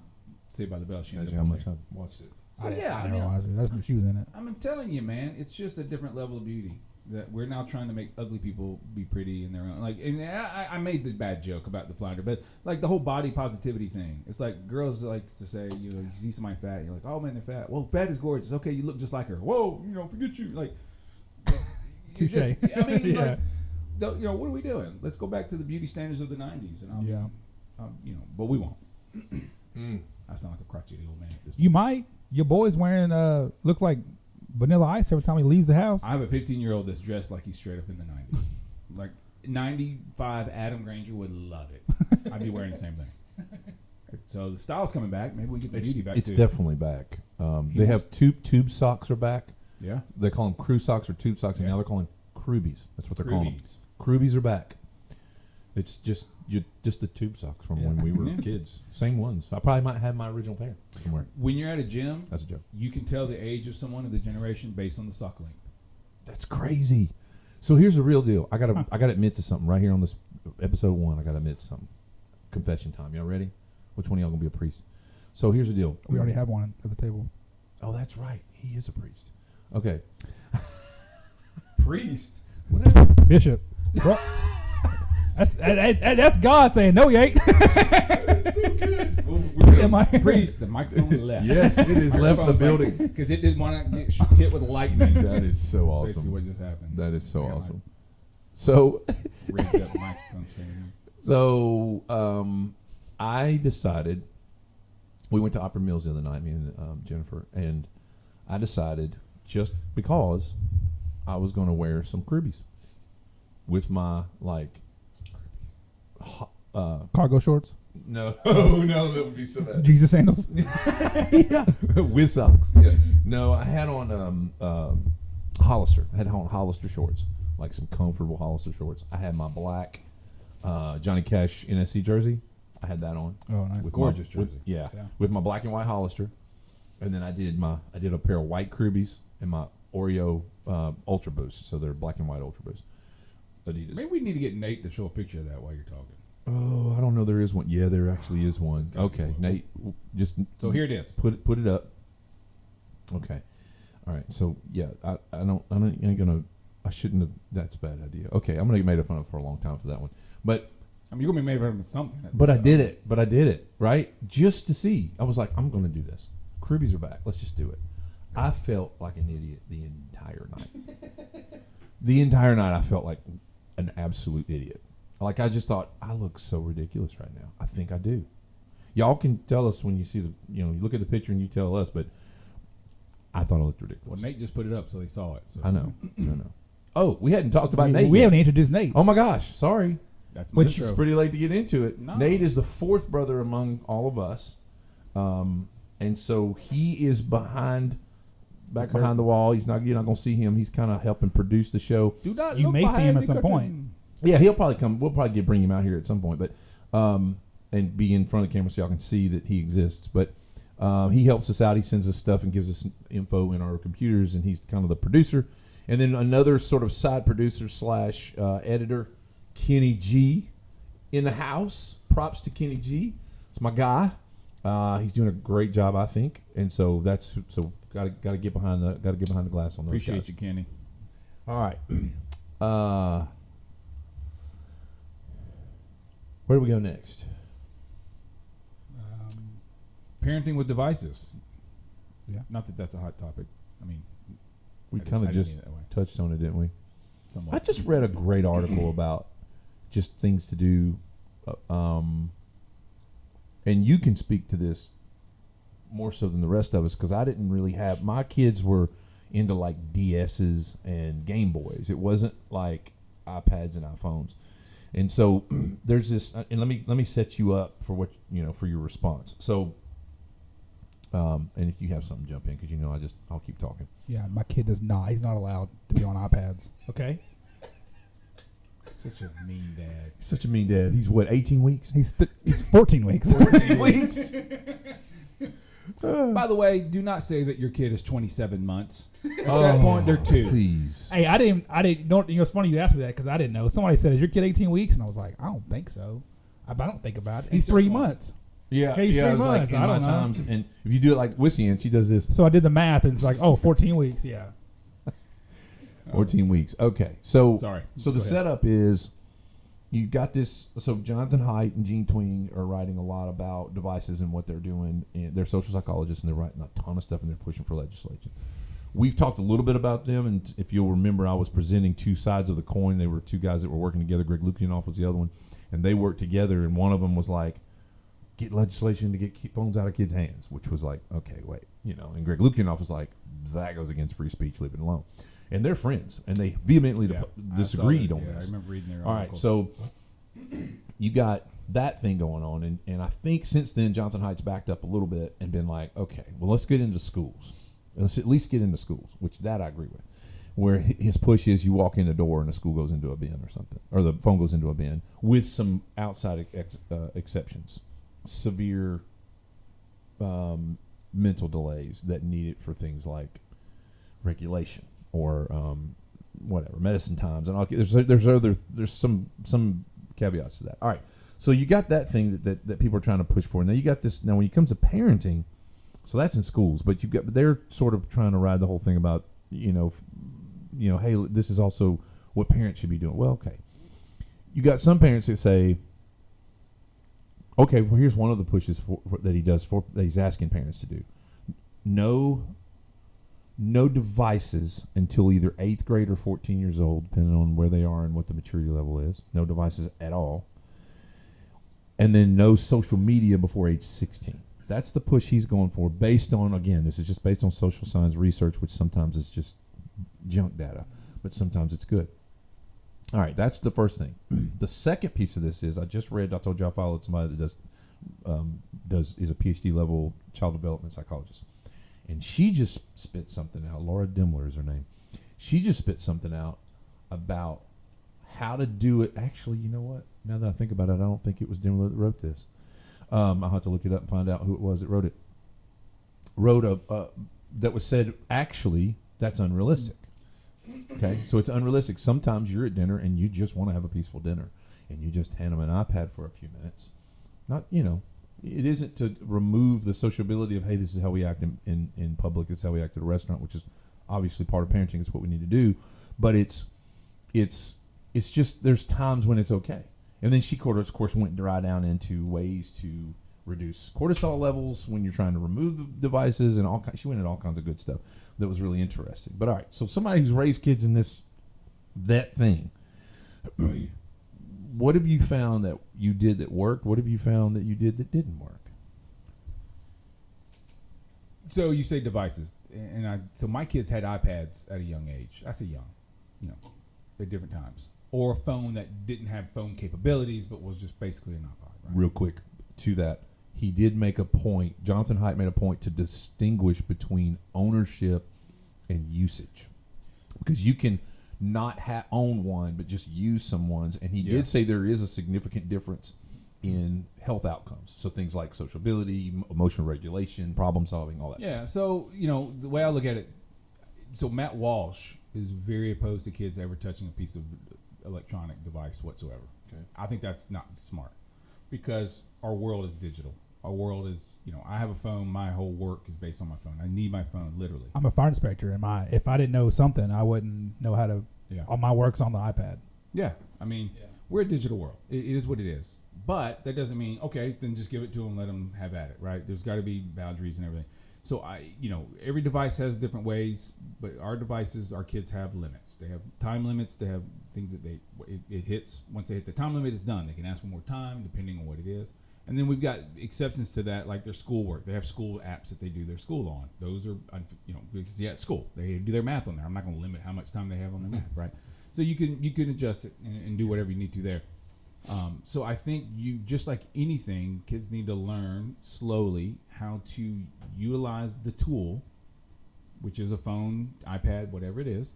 Saved by the Bell. She That's ended how up much later. I watched it. So I yeah, I didn't mean, realize it. That's when she was in it. I'm telling you, man, it's just a different level of beauty that we're now trying to make ugly people be pretty in their own. Like, and I made the bad joke about the flounder, but like the whole body positivity thing. It's like girls like to say, you know, you see somebody fat, you're like, oh man, they're fat. Well, fat is gorgeous. Okay, you look just like her. Whoa, you know, forget you. Like, you Touche. just, I mean, Yeah. like, you know, what are we doing? Let's go back to the beauty standards of the '90s, and Yeah. you know, but we won't. I sound like a crotchety old man at this point. You might. Your boy's wearing look like Vanilla Ice every time he leaves the house. I have a 15-year-old that's dressed like he's straight up in the 90s. Like 95 Adam Granger would love it. I'd be wearing the same thing. So the style's coming back. Maybe we get the beauty back It's too. definitely back. They have tube socks are back. Yeah. They call them crew socks or tube socks, and Yeah. now they're calling Krubies. That's what they're calling them. Krubies. Krubies are back. It's just the tube socks from when we were Yeah. kids. Same ones. I probably might have my original pair somewhere. When you're at a gym, That's a joke. you can tell the age of someone of the generation based on the sock length. That's crazy. So here's the real deal. I gotta admit to something right here on this episode 1. I gotta admit to something. Confession time. Y'all ready? Which one of y'all gonna be a priest? So here's the deal. We already have one at the table. Oh, that's right. He is a priest. Okay. Priest? Whatever. Bishop. Bro, that's God saying no, he ain't. Am I- Priest, the microphone left. Yes, it has left the building. Because it didn't want to get hit with lightning. That is so That's basically awesome. what just happened. That is so Yeah, awesome. So, Rigged up microphone stand. I decided we went to Opera Mills the other night, me and Jennifer, and I decided just because I was going to wear some Krubies with my Cargo shorts. no, that would be so bad. Jesus sandals. Yeah, with socks. Yeah. No, I had on Hollister. I had on Hollister shorts, like some comfortable Hollister shorts. I had my black Johnny Cash NSC jersey. I had that on. Oh, nice. With Gorgeous my, jersey. Yeah. with my black and white Hollister, and then I did a pair of white Krubies and my Oreo Ultra Boost. So they're black and white Ultra Boost. Adidas. Maybe we need to get Nate to show a picture of that while you're talking. Oh, I don't know. There is one. Yeah, there actually is one. It's gotta be Okay, one. Nate, just So here it is. put it up. Okay, all right. So yeah, I ain't gonna. I shouldn't have. That's a bad idea. Okay, I'm gonna get made fun of for a long time for that one. But I mean, you're gonna be made fun of something. I did it. But I did it right just to see. I was like, I'm gonna do this. Krubies are back. Let's just do it. I felt like an idiot the entire night. The entire night, I felt like an absolute idiot. Like I just thought I look so ridiculous right now. I think I do. Y'all can tell us when you see you look at the picture and you tell us, but I thought I looked Well, ridiculous. Nate just put it up, so he saw it. So I know. Oh, we hadn't talked about Nate We yet. haven't introduced Nate. Oh my gosh, sorry. that's my Which It's intro. pretty late to get into it. No. Nate is the fourth brother among all of us, and so he is behind the wall. You're not going to see him. He's kind of helping produce the show. Do not You look may see him behind at the some curtain. point. Yeah, he'll probably come. We'll probably bring him out here at some point. But and be in front of the camera so y'all can see that he exists. But he helps us out. He sends us stuff and gives us info in our computers, and he's kind of the producer. And then another sort of side producer slash editor, Kenny G, in the house. Props to Kenny G. It's my guy. He's doing a great job, I think. And so got to get behind the glass on those Appreciate guys. you, Kenny. All right. Where do we go next? Parenting with devices. Yeah. Not that that's a hot topic. I mean, We I kind of didn't just mean it that way. touched on it, didn't we? Somewhat. I just read a great article about just things to do, and you can speak to this more so than the rest of us because I didn't really have my kids were into like DSs and Game Boys. It wasn't like iPads and iPhones, and so there's this. And let me set you up for what for your response. So, and if you have something, jump in because I'll keep talking. Yeah, my kid does not. He's not allowed to be on iPads. Okay. Such a mean dad. Such a mean dad. He's what, 18 weeks? He's 14 weeks. 14 weeks. By the way, do not say that your kid is 27 months. At that point, they're 2. Please. Hey, I didn't know. It's funny you asked me that because I didn't know. Somebody said, "Is your kid 18 weeks?" And I was like, "I don't think so." I don't think about it. He's 3 months. Yeah, he's 3 it was months. Like in I don't my know. times, and if you do it like Wissy and she does this, So I did the math, and it's like, 14 weeks. Yeah. 14 weeks. Okay, so Sorry. So the Go ahead. setup is you got this. So Jonathan Haidt and Gene Twing are writing a lot about devices and what they're doing. And they're social psychologists, and they're writing a ton of stuff, and they're pushing for legislation. We've talked a little bit about them, and if you'll remember, I was presenting two sides of the coin. They were two guys that were working together. Greg Lukianoff was the other one, and they worked together. And one of them was like, get legislation to get phones out of kids' hands, which was like, okay, wait, And Greg Lukianoff was like, that goes against free speech, leave it alone. And they're friends, and they vehemently disagreed on this. I remember reading their All right, so you got that thing going on, and I think since then Jonathan Haidt's backed up a little bit and been like, okay, well, let's get into schools. Let's at least get into schools, which that I agree with. Where his push is you walk in the door and the school goes into a bin or something, or the phone goes into a bin with some outside exceptions, severe mental delays that need it for things like regulation or whatever medicine times and all. There's some caveats to that. All right, so you got that thing that people are trying to push for. Now you got this. Now when it comes to parenting, so that's in schools, but they're sort of trying to ride the whole thing about hey, this is also what parents should be doing. Well, okay, you got some parents that say, okay, well here's one of the pushes that he's asking parents to do. No devices until either 8th grade or 14 years old, depending on where they are and what the maturity level is. No devices at all. And then no social media before age 16. That's the push he's going for based on, again, this is just based on social science research, which sometimes is just junk data, but sometimes it's good. All right, that's the first thing. The second piece of this is I told you I followed somebody that is a PhD level child development psychologist. And she just spit something out. Laura Dimler is her name. She just spit something out about how to do it. Actually, you know what? Now that I think about it, I don't think it was Dimler that wrote this. I'll have to look it up and find out who it was that wrote it. That was said, actually, that's unrealistic. Okay? So it's unrealistic. Sometimes you're at dinner and you just want to have a peaceful dinner. And you just hand them an iPad for a few minutes. It isn't to remove the sociability of, hey, this is how we act in public. This is how we act at a restaurant, which is obviously part of parenting. It's what we need to do. But it's just there's times when it's okay. And then she, of course, went right down into ways to reduce cortisol levels when you're trying to remove the devices and she went into all kinds of good stuff that was really interesting. But all right, so somebody who's raised kids in that thing, what have you found that you did that worked? What have you found that you did that didn't work? So you say devices, so my kids had iPads at a young age. I say young, at different times, or a phone that didn't have phone capabilities but was just basically an iPod. Right? Real quick to that, he did make a point. Jonathan Haidt made a point to distinguish between ownership and usage, because you can not own one but just use someone's, and he did say there is a significant difference in health outcomes. So things like social ability, emotional regulation, problem solving, all that stuff. Yeah. So the way I look at it, so Matt Walsh is very opposed to kids ever touching a piece of electronic device whatsoever. Okay. I think that's not smart because our world is digital. Our world is, I have a phone. My whole work is based on my phone. I need my phone literally. I'm a fire inspector, and if I didn't know something, I wouldn't know how to. Yeah. All my work's on the iPad. Yeah. I mean, we're a digital world. It is what it is. But that doesn't mean, okay, then just give it to them, let them have at it, right? There's got to be boundaries and everything. So every device has different ways, but our devices, our kids have limits. They have time limits. They have things that it hits. Once they hit the time limit, it's done. They can ask for more time depending on what it is. And then we've got exceptions to that, like their schoolwork. They have school apps that they do their school on. Those are, because at school they do their math on there. I'm not going to limit how much time they have on their math, right? So you can adjust it and do whatever you need to there. So I think just like anything, kids need to learn slowly how to utilize the tool, which is a phone, iPad, whatever it is,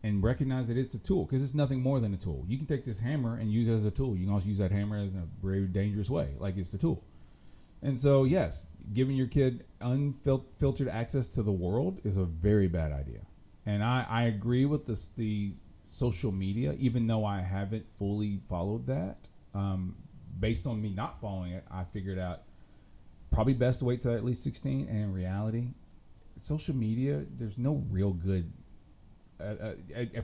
and recognize that it's a tool because it's nothing more than a tool. You can take this hammer and use it as a tool. You can also use that hammer in a very dangerous way, like it's a tool. And so, yes, giving your kid unfiltered access to the world is a very bad idea. And I agree with the social media, even though I haven't fully followed that. Based on me not following it, I figured out probably best to wait till at least 16. And in reality, social media, there's no real good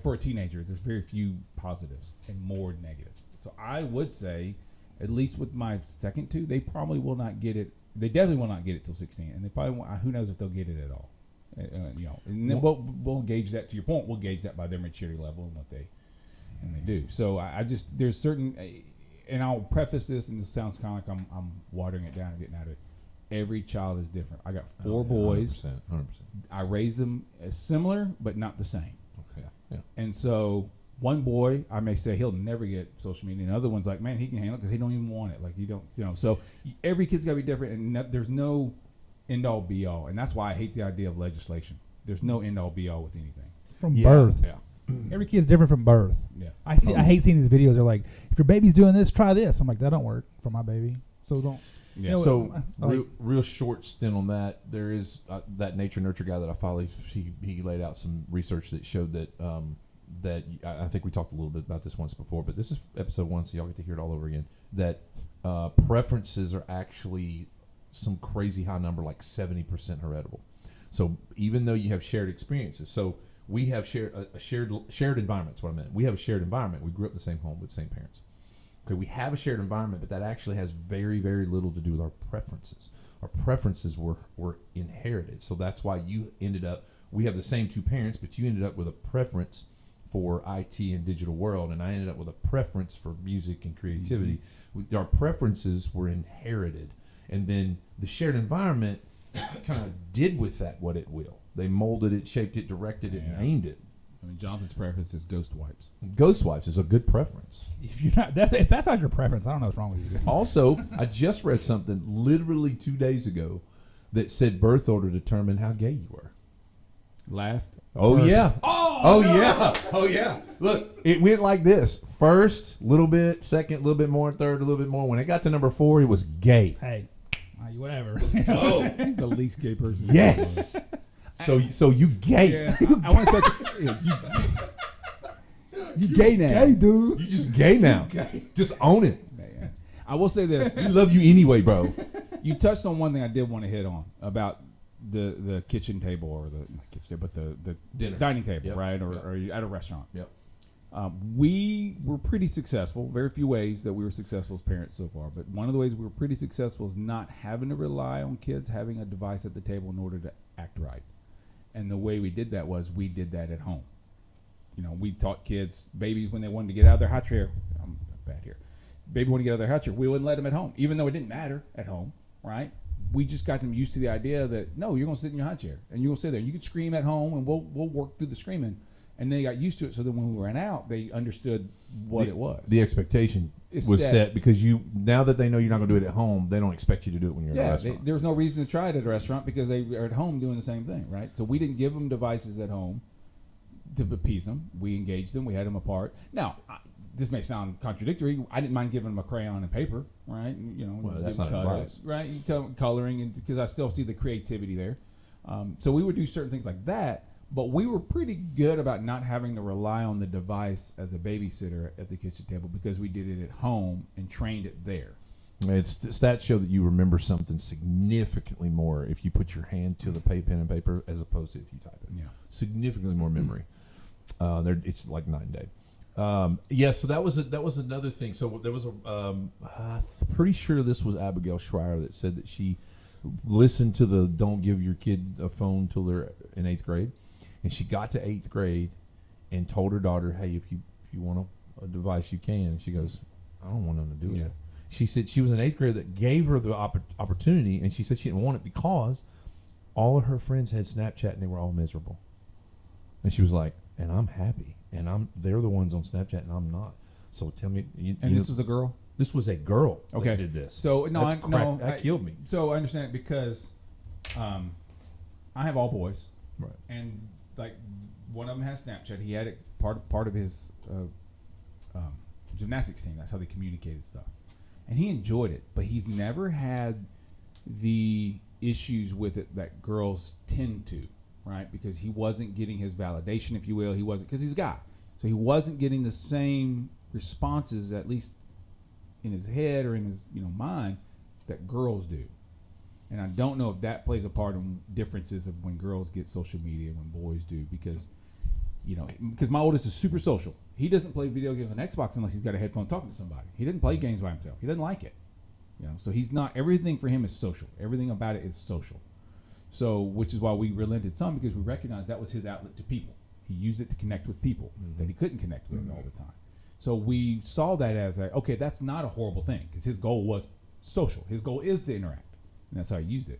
for a teenager. There's very few positives and more negatives. So I would say, at least with my second two, they probably will not get it. They definitely will not get it till 16, and they probably won't, who knows if they'll get it at all. And then we'll gauge that. To your point, we'll gauge that by their maturity level and what they do. So I just there's certain, and I'll preface this, and this sounds kind of like I'm watering it down and getting out of it. Every child is different. I got 4 boys. 100%. I raised them as similar, but not the same. Okay. Yeah. And so one boy, I may say he'll never get social media, and the other one's like, man, he can handle it because he don't even want it. Like you don't, So every kid's got to be different, and there's no end all be all, and that's why I hate the idea of legislation. There's no end all be all with anything. From birth. Yeah. Every kid's different from birth. Yeah. I hate seeing these videos. They're like, if your baby's doing this, try this. I'm like, that don't work for my baby. So don't. Yeah. So real short stint on that. There is that nature nurture guy that I follow. He laid out some research that showed that that I think we talked a little bit about this once before, but this is episode 1, so y'all get to hear it all over again. That preferences are actually some crazy high number, like 70% heritable. So even though you have shared experiences, so we have shared environment. That's what I meant. We have a shared environment. We grew up in the same home with the same parents. Okay, we have a shared environment, but that actually has very, very little to do with our preferences. Our preferences were inherited. So that's why we have the same 2 parents, but you ended up with a preference for IT and digital world, and I ended up with a preference for music and creativity. Mm-hmm. Our preferences were inherited. And then the shared environment kind of did with that what it will. They molded it, shaped it, directed it, and aimed it. I mean, Jonathan's preference is ghost wipes. Ghost wipes is a good preference. If that's not your preference, I don't know what's wrong with you. Also, I just read something literally 2 days ago that said birth order determined how gay you were. Last. Oh, first. yeah. Oh, yeah. Look, it went like this. First, a little bit. Second, a little bit more. Third, a little bit more. When it got to number 4, it was gay. Hey, whatever. Oh, He's the least gay person. yes. So you gay. Yeah, I want to touch. You gay now. Gay, dude. You just gay now. Just own it. Man. I will say this. We love you anyway, bro. You touched on one thing I did want to hit on about the kitchen table, or not kitchen table, but the Dinner. dining table, Yep. right? Or at a restaurant. Yep. We were pretty successful. Very few ways that we were successful as parents so far, but one of the ways we were pretty successful is not having to rely on kids having a device at the table in order to act right. And the way we did that was we did that at home. We taught kids, babies, when they wanted to get out of their high chair. I'm bad here. Baby wanted to get out of their high chair. We wouldn't let them at home, even though it didn't matter at home, right? We just got them used to the idea that, no, you're going to sit in your high chair, and you're going to sit there. You can scream at home, and we'll work through the screaming. And they got used to it, so that when we ran out, they understood what it was. The expectation was set because now that they know you're not going to do it at home, they don't expect you to do it when you're at a restaurant. There was no reason to try it at a restaurant because they are at home doing the same thing, right? So we didn't give them devices at home to appease them. We engaged them. We had them apart. Now, this may sound contradictory. I didn't mind giving them a crayon and paper, right? Well, that's not advice, right? Coloring, and because I still see the creativity there. So we would do certain things like that, but we were pretty good about not having to rely on the device as a babysitter at the kitchen table because we did it at home and trained it there. Stats show that you remember something significantly more if you put your hand to the pen and paper as opposed to if you type it. Yeah. Significantly more memory. It's like night and day. So that was another thing. So there was I'm pretty sure this was Abigail Schreier that said that she listened to the "Don't give your kid a phone till they're in 8th grade," and she got to 8th grade and told her daughter, "Hey, if you want a device, you can." And she goes, "I don't want them to do it." She said she was in 8th grade that gave her the opportunity, and she said she didn't want it because all of her friends had Snapchat and they were all miserable. And she was like, "And I'm happy, and they're the ones on Snapchat, and I'm not." So tell me, this was a girl. This was a girl that did this. So that killed me. So I understand it because I have all boys, right? And like one of them has Snapchat. He had it part of his gymnastics team. That's how they communicated stuff, and he enjoyed it. But he's never had the issues with it that girls tend to, right? Because he wasn't getting his validation, if you will. He wasn't, because he's a guy, so he wasn't getting the same responses, at least in his head or in his mind, that girls do. And I don't know if that plays a part in differences of when girls get social media and when boys do, because my oldest is super social. He doesn't play video games on Xbox unless he's got a headphone talking to somebody. He doesn't play games by himself. He doesn't like it. So he's not, everything for him is social. Everything about it is social. So, which is why we relented some, because we recognized that was his outlet to people. He used it to connect with people that he couldn't connect with all the time. So we saw that as okay, that's not a horrible thing, because his goal was social. His goal is to interact, and that's how he used it.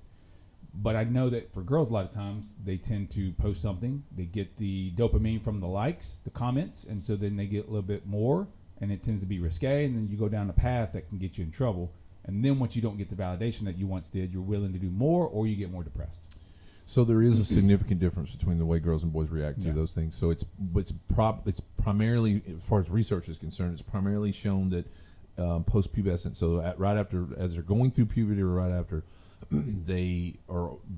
But I know that for girls, a lot of times they tend to post something, they get the dopamine from the likes, the comments, and so then they get a little bit more, and it tends to be risque, and then you go down a path that can get you in trouble. And then once you don't get the validation that you once did, you're willing to do more, or you get more depressed. So there is a significant difference between the way girls and boys react to those things. So it's primarily, as far as research is concerned, it's primarily shown that post-pubescent, so right after, as they're going through puberty or right after, they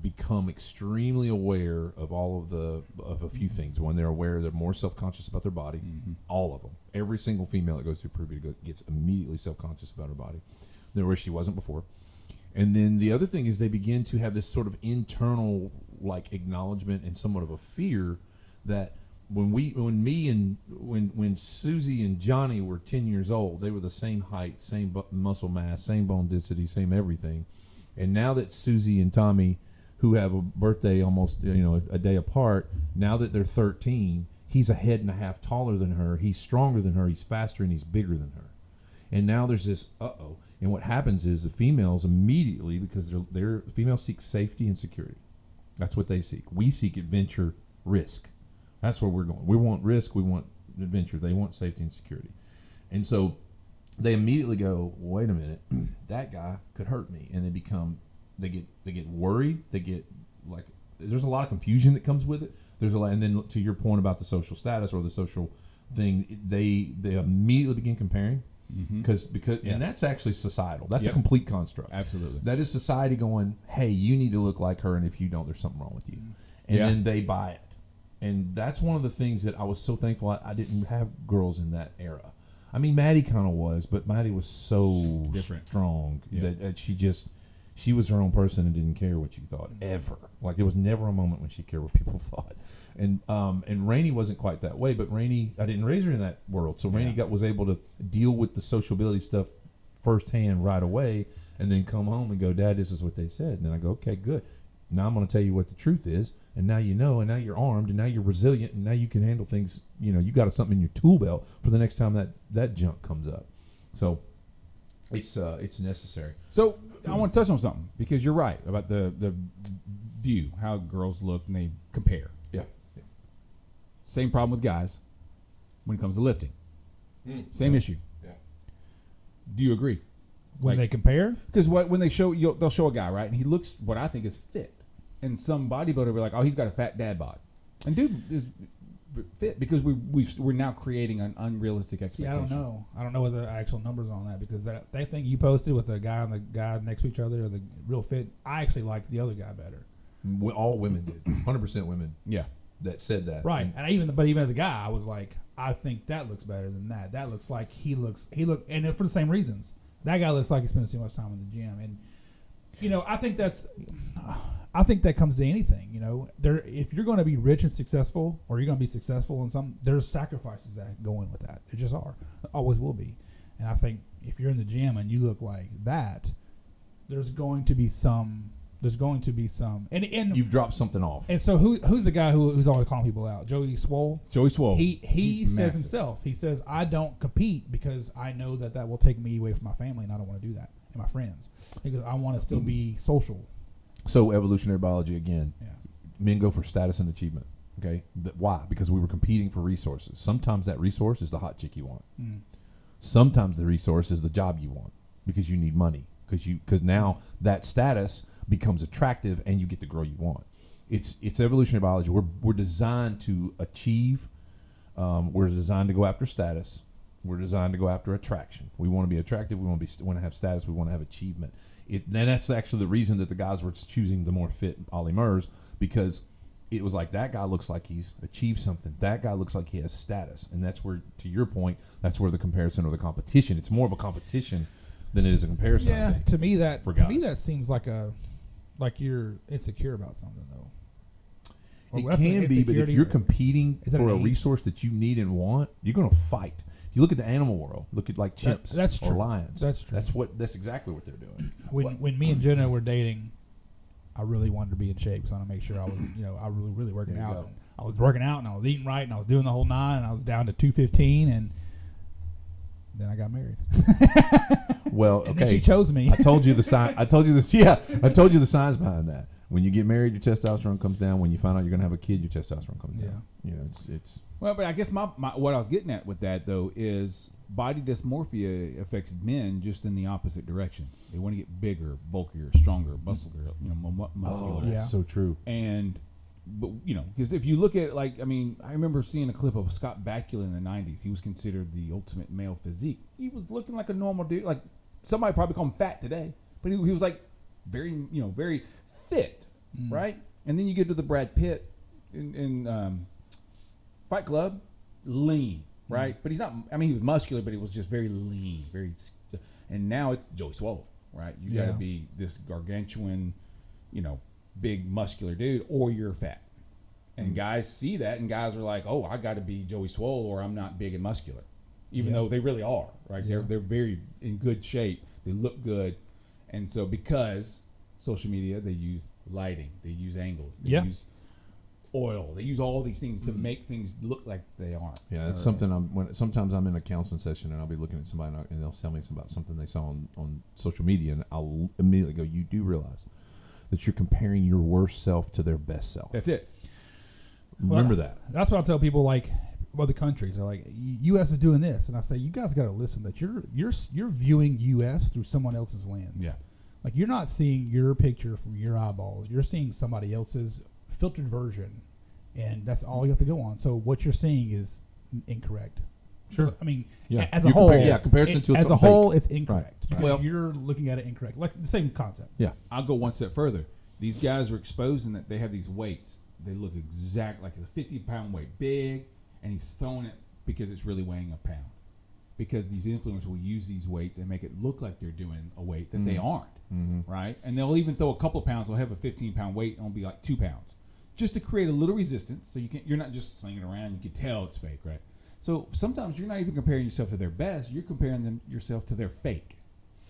become extremely aware of of a few things. One, they're aware, they're more self-conscious about their body. All of them. Every single female that goes through puberty gets immediately self-conscious about her body, where she wasn't before. And then the other thing is they begin to have this sort of internal acknowledgement and somewhat of a fear that when Susie and Johnny were 10 years old, they were the same height, same muscle mass, same bone density, same everything. And now that Susie and Tommy, who have a birthday almost a day apart, now that they're 13, he's a head and a half taller than her, he's stronger than her, he's faster, and he's bigger than her. And now there's this and what happens is the females immediately, because they're females seek safety and security. That's what they seek. We seek adventure, risk. That's where we're going. We want risk, we want adventure. They want safety and security. And so they immediately go, wait a minute, that guy could hurt me. And they get worried, they get there's a lot of confusion that comes with it. There's a lot, and then to your point about the social status or the social thing, they immediately begin comparing. Because and that's actually societal. That's a complete construct. Absolutely. That is society going, hey, you need to look like her, and if you don't, there's something wrong with you. And then they buy it. And that's one of the things that I was so thankful I didn't have girls in that era. I mean, Maddie kind of was, but Maddie was so strong that she was her own person and didn't care what you thought ever. There was never a moment when she cared what people thought. And Rainey wasn't quite that way, but Rainey, I didn't raise her in that world, so Rainey was able to deal with the sociability stuff firsthand right away, and then come home and go, Dad, this is what they said. And then I go, okay, good. Now I'm going to tell you what the truth is, and now you know, and now you're armed, and now you're resilient, and now you can handle things. You got something in your tool belt for the next time that junk comes up. So it's necessary. So I want to touch on something, because you're right about the view, how girls look and they compare. Yeah. Same problem with guys when it comes to lifting. Same issue. Yeah. Do you agree? When they compare? Because when they they'll show a guy, right, and he looks what I think is fit, and some bodybuilder will be like, oh, he's got a fat dad bod, and dude is fit because we're now creating an unrealistic expectation. See, I don't know what the actual numbers on that because that thing you posted with the guy and the guy next to each other, or the real fit. I actually liked the other guy better. All women did. 100% women. Yeah. That said that. Right. And even as a guy, I was like, I think that looks better than that. That looks like he looked, and for the same reasons. That guy looks like he spends too much time in the gym. And, I think that comes to anything, if you're going to be rich and successful, or you're going to be successful in something, there's sacrifices that go in with that. There just are. Always will be. And I think if you're in the gym and you look like that, there's going to be some, and you've dropped something off. And so who's the guy who's always calling people out? Joey Swole. Joey Swole. He says himself. He says, I don't compete because I know that will take me away from my family, and I don't want to do that, and my friends, because I want to still be social. So evolutionary biology again. Yeah. Men go for status and achievement. Okay, why? Because we were competing for resources. Sometimes that resource is the hot chick you want. Mm. Sometimes the resource is the job you want because you need money. Because now that status becomes attractive and you get the girl you want. It's evolutionary biology. We're designed to achieve. We're designed to go after status. We're designed to go after attraction. We want to be attractive. We want to have status. We want to have achievement. And that's actually the reason that the guys were choosing the more fit Ollie Murs, because it was like, that guy looks like he's achieved something. That guy looks like he has status. And that's where, to your point, that's where the comparison or the competition. It's more of a competition than it is a comparison. Yeah, to me that seems like you're insecure about something though. It can be, but if you're competing for a resource that you need and want, you're going to fight. If you look at the animal world, look at like chimps that's or true. lions. That's true. That's exactly what they're doing. When me and Jenna were dating, I really wanted to be in shape, so I wanted to make sure I was, I was really working out. I was working out and I was eating right and I was doing the whole 9 and I was down to 215 and then I got married. Well, and then she chose me. I told you the sign. I told you this. Yeah, I told you the signs behind that. When you get married, your testosterone comes down. When you find out you're going to have a kid, your testosterone comes down. It's. Well, but I guess my what I was getting at with that though is body dysmorphia affects men just in the opposite direction. They want to get bigger, bulkier, stronger, muscular. Muscular. Oh, that's so true. But because if you look at I remember seeing a clip of Scott Bakula in the '90s. He was considered the ultimate male physique. He was looking like a normal dude. Like somebody probably call him fat today, but he was like very very fit, right? And then you get to the Brad Pitt in Fight Club, lean, right? But he's not. I mean, he was muscular, but he was just very lean, very. And now it's Joey Swole, right? You got to be this gargantuan, big muscular dude, or you're fat. And guys see that, and guys are like, "Oh, I got to be Joey Swole, or I'm not big and muscular," even though they really are, right? Yeah. They're very in good shape. They look good, and so because social media, they use lighting, they use angles, they use oil, they use all these things to make things look like they aren't. Yeah, that's something. Sometimes I'm in a counseling session and I'll be looking at somebody and they'll tell me about something they saw on social media, and I'll immediately go, "You do realize that you're comparing your worst self to their best self." That's it. Remember that. That's what I tell people, like other countries. They're like, U.S. is doing this, and I say, you guys got to listen. That you're viewing U.S. through someone else's lens. Yeah. Like you're not seeing your picture from your eyeballs. You're seeing somebody else's filtered version, and that's all you have to go on. So what you're seeing is incorrect. Sure. I mean, as a whole, comparison to as a whole, it's incorrect. Right. Because you're looking at it incorrect. Like the same concept. Yeah. I'll go one step further. These guys are exposing that they have these weights. They look exact like a 50-pound weight, big, and he's throwing it because it's really weighing a pound. Because these influencers will use these weights and make it look like they're doing a weight that they aren't, right? And they'll even throw a couple pounds. They'll have a 15-pound weight and it'll be like 2 pounds, just to create a little resistance. So you're not just slinging it around. You can tell it's fake, right? So sometimes you're not even comparing yourself to their best. You're comparing yourself to their fake.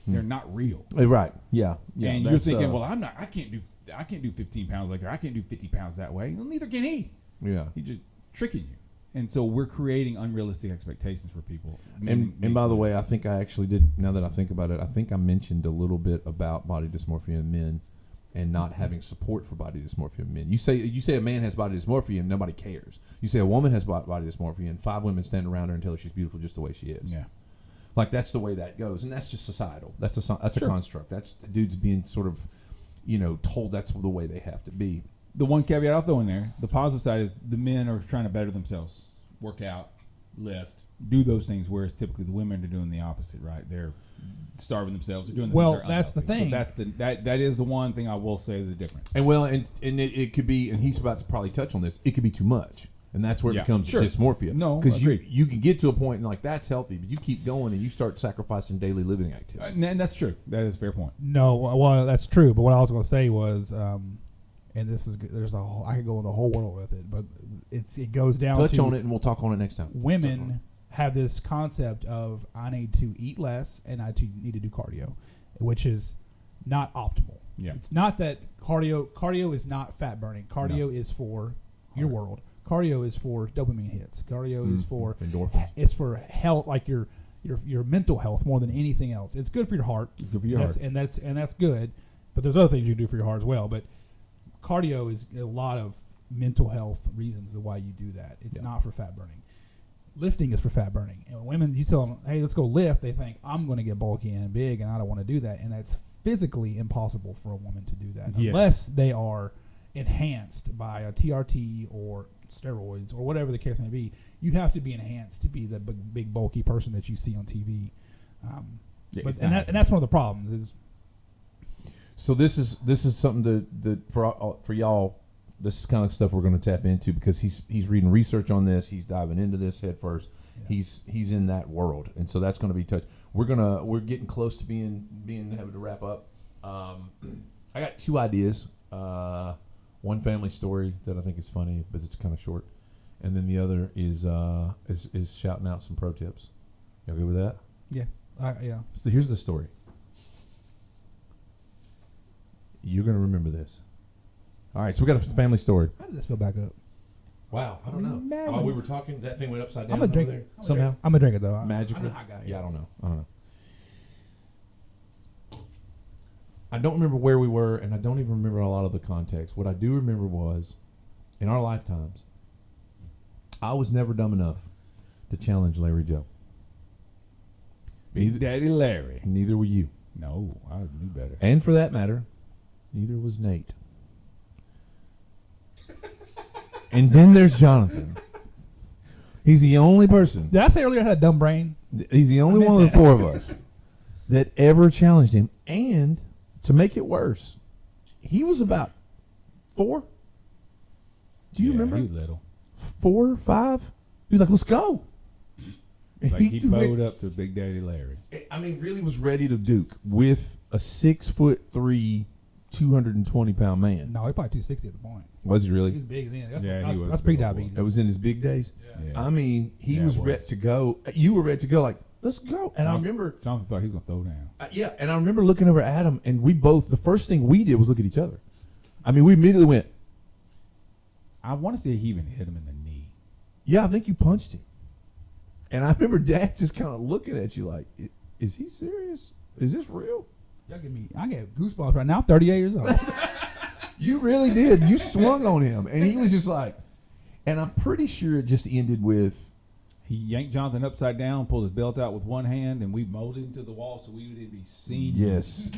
They're not real. Right. Yeah. And you're thinking, well, I can't do 15 pounds like that. I can't do 50 pounds that way. Well, neither can he. Yeah. He's just tricking you. And so we're creating unrealistic expectations for people. And by the way, I think I actually did, now that I think about it, I think I mentioned a little bit about body dysmorphia in men and not having support for body dysmorphia in men. You say a man has body dysmorphia and nobody cares. You say a woman has body dysmorphia and 5 women stand around her and tell her she's beautiful just the way she is. Yeah. Like that's the way that goes, and that's just societal. That's a construct. That's dudes being sort of, told that's the way they have to be. the one caveat I'll throw in there, the positive side is the men are trying to better themselves, work out, lift, do those things, whereas typically the women are doing the opposite, right? They're starving themselves. They're doing the things that's the thing. So that is the one thing I will say the difference. And it could be, and he's about to probably touch on this. It could be too much, and that's where it becomes dysmorphia. No, because you can get to a point and like that's healthy, but you keep going and you start sacrificing daily living activities. And that's true. That is a fair point. No, well, that's true. But what I was going to say was, and this is I could go in the whole world with it, but it goes down Touch to on it, and we'll talk on it next time. Women have this concept of I need to eat less and I need to do cardio, which is not optimal. Yeah. It's not that cardio is not fat burning. Cardio is for your world. Cardio is for dopamine hits. Cardio is for endorphins. It's for health, like your mental health more than anything else. It's good for your heart. It's good for your heart. And that's good. But there's other things you can do for your heart as well. But cardio is a lot of mental health reasons why you do that. It's not for fat burning. Lifting is for fat burning. And when women, you tell them, hey, let's go lift, they think, I'm going to get bulky and big, and I don't want to do that. And that's physically impossible for a woman to do that unless they are enhanced by a TRT or steroids or whatever the case may be. You have to be enhanced to be the big bulky person that you see on TV. And that's one of the problems is. So this is something that for y'all. This is kind of stuff we're going to tap into because he's reading research on this. He's diving into this head first. Yeah. He's in that world, and so that's going to be touched. We're getting close to being having to wrap up. I got two ideas. One family story that I think is funny, but it's kind of short, and then the other is shouting out some pro tips. Y'all good with that? Yeah, yeah. So here's the story. You're going to remember this. All right, so we got a family story. How did this feel back up? Wow, I don't know. While we were talking, that thing went upside down. I'm gonna drink it somehow. I'm gonna drink it though. Magically. Yeah, I don't know. I don't remember where we were, and I don't even remember a lot of the context. What I do remember was, in our lifetimes, I was never dumb enough to challenge Larry Joe. Big Daddy Larry. Neither were you. No, I knew better. And for that matter, neither was Nate. And then there's Jonathan. He's the only person. Did I say earlier I had a dumb brain? He's the only one of the four of us that ever challenged him. And to make it worse, he was about 4. Do you remember? He was little. 4 or 5? He was like, let's go. Like he bowed up to Big Daddy Larry. I mean, really was ready to duke with a 6'3", 220-pound man. No, he probably 260 at the point. Was he really? He was big then. He was. That's pre-diabetes. That was in his big days. Yeah. I mean, he was ready to go. You were ready to go. Like, let's go. And I remember Jonathan thought he was gonna throw down. Yeah, and I remember looking over at him, and we both. The first thing we did was look at each other. I mean, we immediately went. I want to say he even hit him in the knee. Yeah, I think you punched him. And I remember Dad just kind of looking at you like, "Is he serious? Is this real?" I get goosebumps right now. I'm 38 years old. You really did. You swung on him, and he was just like, and I'm pretty sure it just ended with. He yanked Jonathan upside down, pulled his belt out with one hand, and we molded him to the wall so we would be seen. Yes.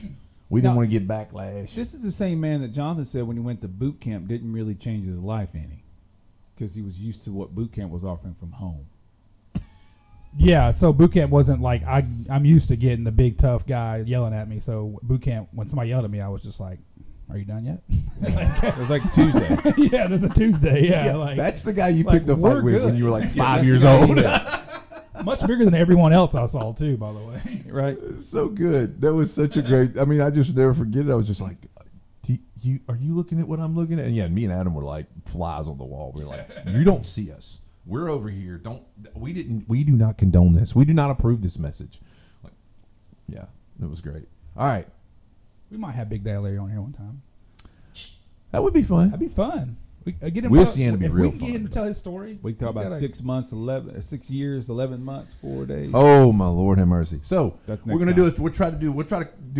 We didn't want to get backlash. This is the same man that Jonathan said when he went to boot camp didn't really change his life any because he was used to what boot camp was offering from home. Yeah, so boot camp wasn't like I'm used to getting the big tough guy yelling at me. So boot camp, when somebody yelled at me, I was just like, "Are you done yet?" It was like Tuesday. Yeah, there's a Tuesday. Yeah, like, that's the guy you picked a fight we're with good. when you were like 5 years old. Much bigger than everyone else I saw too, by the way. Right? So good. That was such a great. I mean, I just never forget it. I was just like, are you looking at what I'm looking at? And yeah, me and Adam were like flies on the wall. We were like, you don't see us. We're over here. We do not condone this. We do not approve this message. Like, yeah, it was great. All right. We might have Big Daddy Larry on here one time. That would be fun. That'd be fun. We'll see him to be real fun. If we get him to tell his story. We talk about 6 months, 6 years, 11 months, 4 days. Oh my Lord, have mercy. So that's we're gonna do it. We'll try to do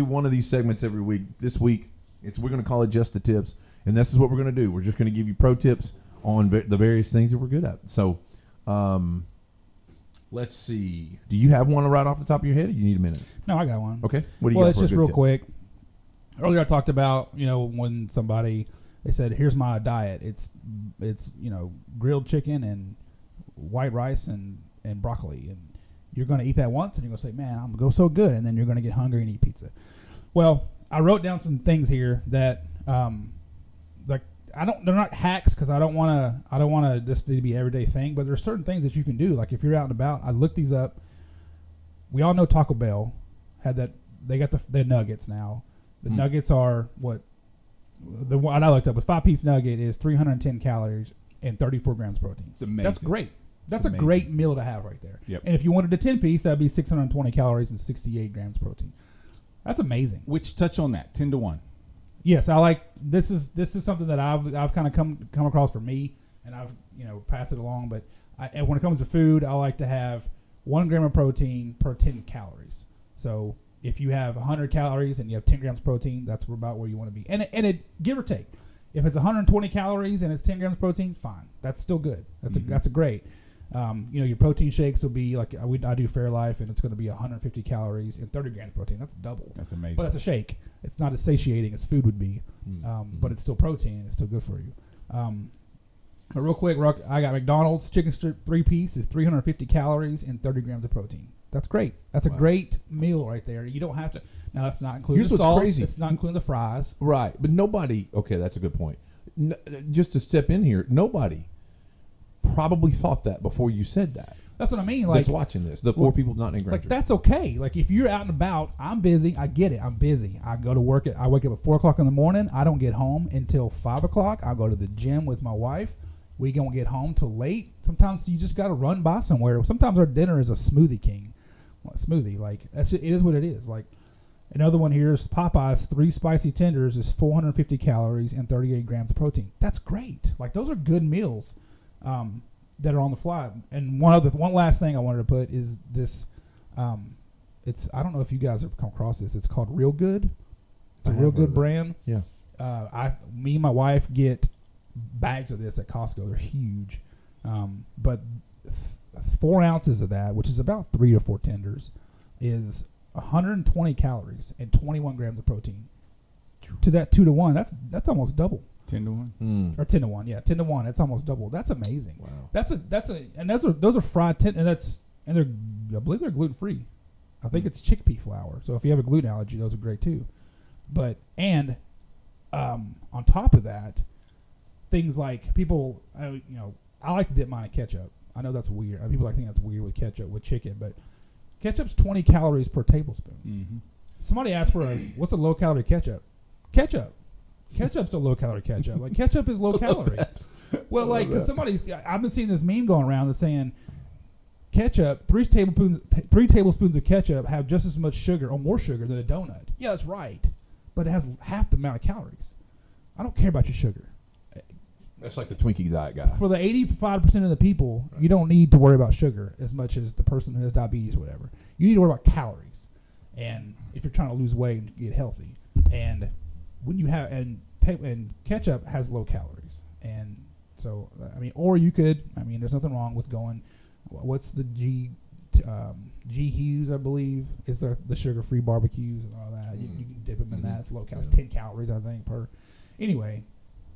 one of these segments every week. This week, we're gonna call it Just the Tips, and this is what we're gonna do. We're just gonna give you pro tips on the various things that we're good at. So, let's see. Do you have one right off the top of your head, or you need a minute? No, I got one. Okay. What do you got? Well, it's for a just good real tip? quick. Earlier, I talked about when somebody They said, here's my diet. It's grilled chicken and white rice and broccoli, and you're going to eat that once, and you're going to say, man, I'm going to go so good, and then you're going to get hungry and eat pizza. Well, I wrote down some things here that they're not hacks because I don't want this to be an everyday thing, but there's certain things that you can do. Like if you're out and about, I looked these up. We all know Taco Bell had that. They got the nuggets now. The nuggets are what I looked up. A 5-piece nugget is 310 calories and 34 grams of protein. It's amazing. That's great. That's a great meal to have right there. Yep. And if you wanted a 10-piece, that'd be 620 calories and 68 grams of protein. That's amazing. Which touch on that 10-1. Yes, I like this is something that I've kind of come across for me, and I've passed it along. But and when it comes to food, I like to have 1 gram of protein per 10 calories. So if you have 100 calories and you have 10 grams of protein, that's about where you want to be. And it give or take. If it's 120 calories and it's 10 grams of protein, fine. That's still good. That's a great. Your protein shakes will be like I do Fairlife, and it's going to be 150 calories and 30 grams of protein. That's double. That's amazing. But that's a shake. It's not as satiating as food would be, but it's still protein and it's still good for you. But real quick, I got McDonald's chicken strip 3-piece is 350 calories and 30 grams of protein. That's great. That's a great meal right there. You don't have to. Now, that's not including the sauce. Crazy. It's not including the fries. Right. But nobody. Okay, that's a good point. Just to step in here, nobody probably thought that before you said that. That's what I mean. Like, that's watching this. The 4 people not named Granger. Like, that's okay. Like, if you're out and about, I'm busy. I get it. I'm busy. I go to work. I wake up at 4 o'clock in the morning. I don't get home until 5 o'clock. I go to the gym with my wife. We don't get home till late. Sometimes you just got to run by somewhere. Sometimes our dinner is a Smoothie King. Smoothie. Like, it is what it is. Like, another one here is Popeye's 3 spicy tenders is 450 calories and 38 grams of protein. That's great. Like, those are good meals that are on the fly. And one last thing I wanted to put is this. It's I don't know if you guys have come across this. It's called Real Good. It's a Real Good brand. Yeah. Me and my wife get bags of this at Costco. They're huge. But 4 ounces of that, which is about 3 to 4 tenders, is 120 calories and 21 grams of protein. To that 2 to 1, that's almost double. 10-1, or 10 to 1, yeah, 10 to 1. It's almost double. That's amazing. Wow. Those are fried I believe they're gluten free. I think it's chickpea flour. So if you have a gluten allergy, those are great too. But on top of that, things like people, I like to dip mine in ketchup. I know that's weird. People think that's weird with ketchup with chicken, but ketchup's 20 calories per tablespoon. Mm-hmm. Somebody asked for what's a low calorie ketchup? Ketchup's a low calorie ketchup. Like, ketchup is low calorie. Well, like, because I've been seeing this meme going around that's saying ketchup, 3 tablespoons of ketchup have just as much sugar or more sugar than a donut. Yeah, that's right, but it has half the amount of calories. I don't care about your sugar. That's like the Twinkie diet guy. For the 85% of the people, you don't need to worry about sugar as much as the person who has diabetes or whatever. You need to worry about calories, and if you're trying to lose weight and get healthy, and when you have and ketchup has low calories, and so or you could there's nothing wrong with going. What's the G Hughes, I believe, is the sugar-free barbecues and all that. You can dip them in that. It's low calories, 10 calories I think per. Anyway,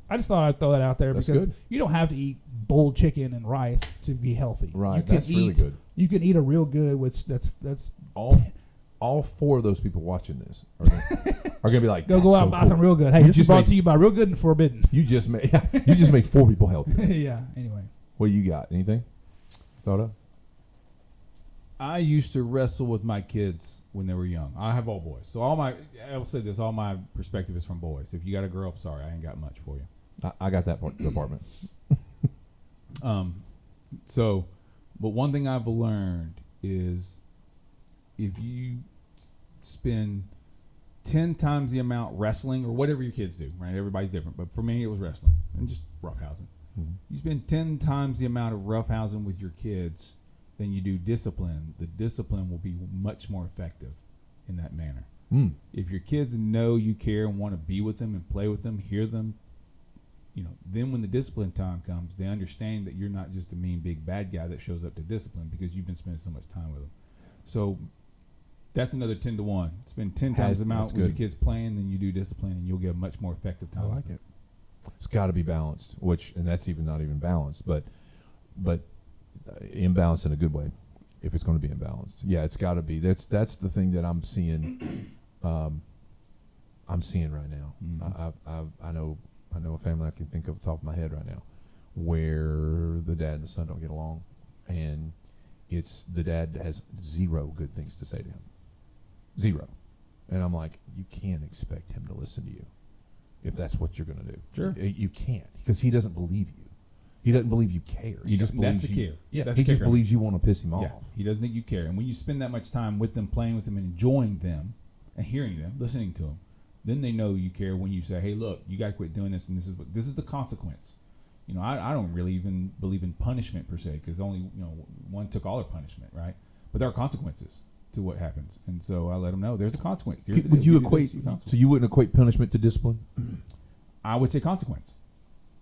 I just thought I'd throw that out there because you don't have to eat boiled chicken and rice to be healthy. Right, that's really good. You can eat a Real Good, which that's all 4 of those people watching this are gonna be like, go out and buy some Real Good. Hey, this is brought to you by Real Good and Forbidden. You just made 4 people healthy. Yeah. Anyway, what do you got? Anything thought of? I used to wrestle with my kids when they were young. I have all boys, so all my perspective is from boys. If you got a girl, sorry, I ain't got much for you. I got that department. But one thing I've learned is if you spend 10 times the amount wrestling or whatever your kids do, right? Everybody's different, but for me it was wrestling and just roughhousing. Mm-hmm. You spend 10 times the amount of roughhousing with your kids than you do discipline. The discipline will be much more effective in that manner. If your kids know you care and want to be with them and play with them, hear them, then when the discipline time comes, they understand that you're not just a mean big bad guy that shows up to discipline because you've been spending so much time with them. So that's another 10 to 1. Spend 10 times the amount with your kids playing than you do discipline, and you'll get a much more effective time. I like it. got to be balanced, and that's even not even balanced, but imbalanced in a good way. If it's going to be imbalanced, yeah, it's got to be. That's the thing that I'm seeing. I'm seeing right now. I know a family I can think of off the top of my head right now, where the dad and the son don't get along, and it's the dad has zero good things to say to him, zero, and I'm like, you can't expect him to listen to you if that's what you're going to do. Sure, you can't, because he doesn't believe you. He doesn't believe you care. He just believes that's the you. care. Yeah, that's he just believes you want to piss him off. He doesn't think you care, and when you spend that much time with them, playing with them, and enjoying them, and hearing them, listening to them, then they know you care. When you say, "Hey, look, you got to quit doing this, and this is the consequence." You know, I don't really even believe in punishment per se, because only one took all their punishment, right? But there are consequences to what happens, and so I let them know there's a consequence. Would you equate? So you wouldn't equate punishment to discipline? I would say consequence.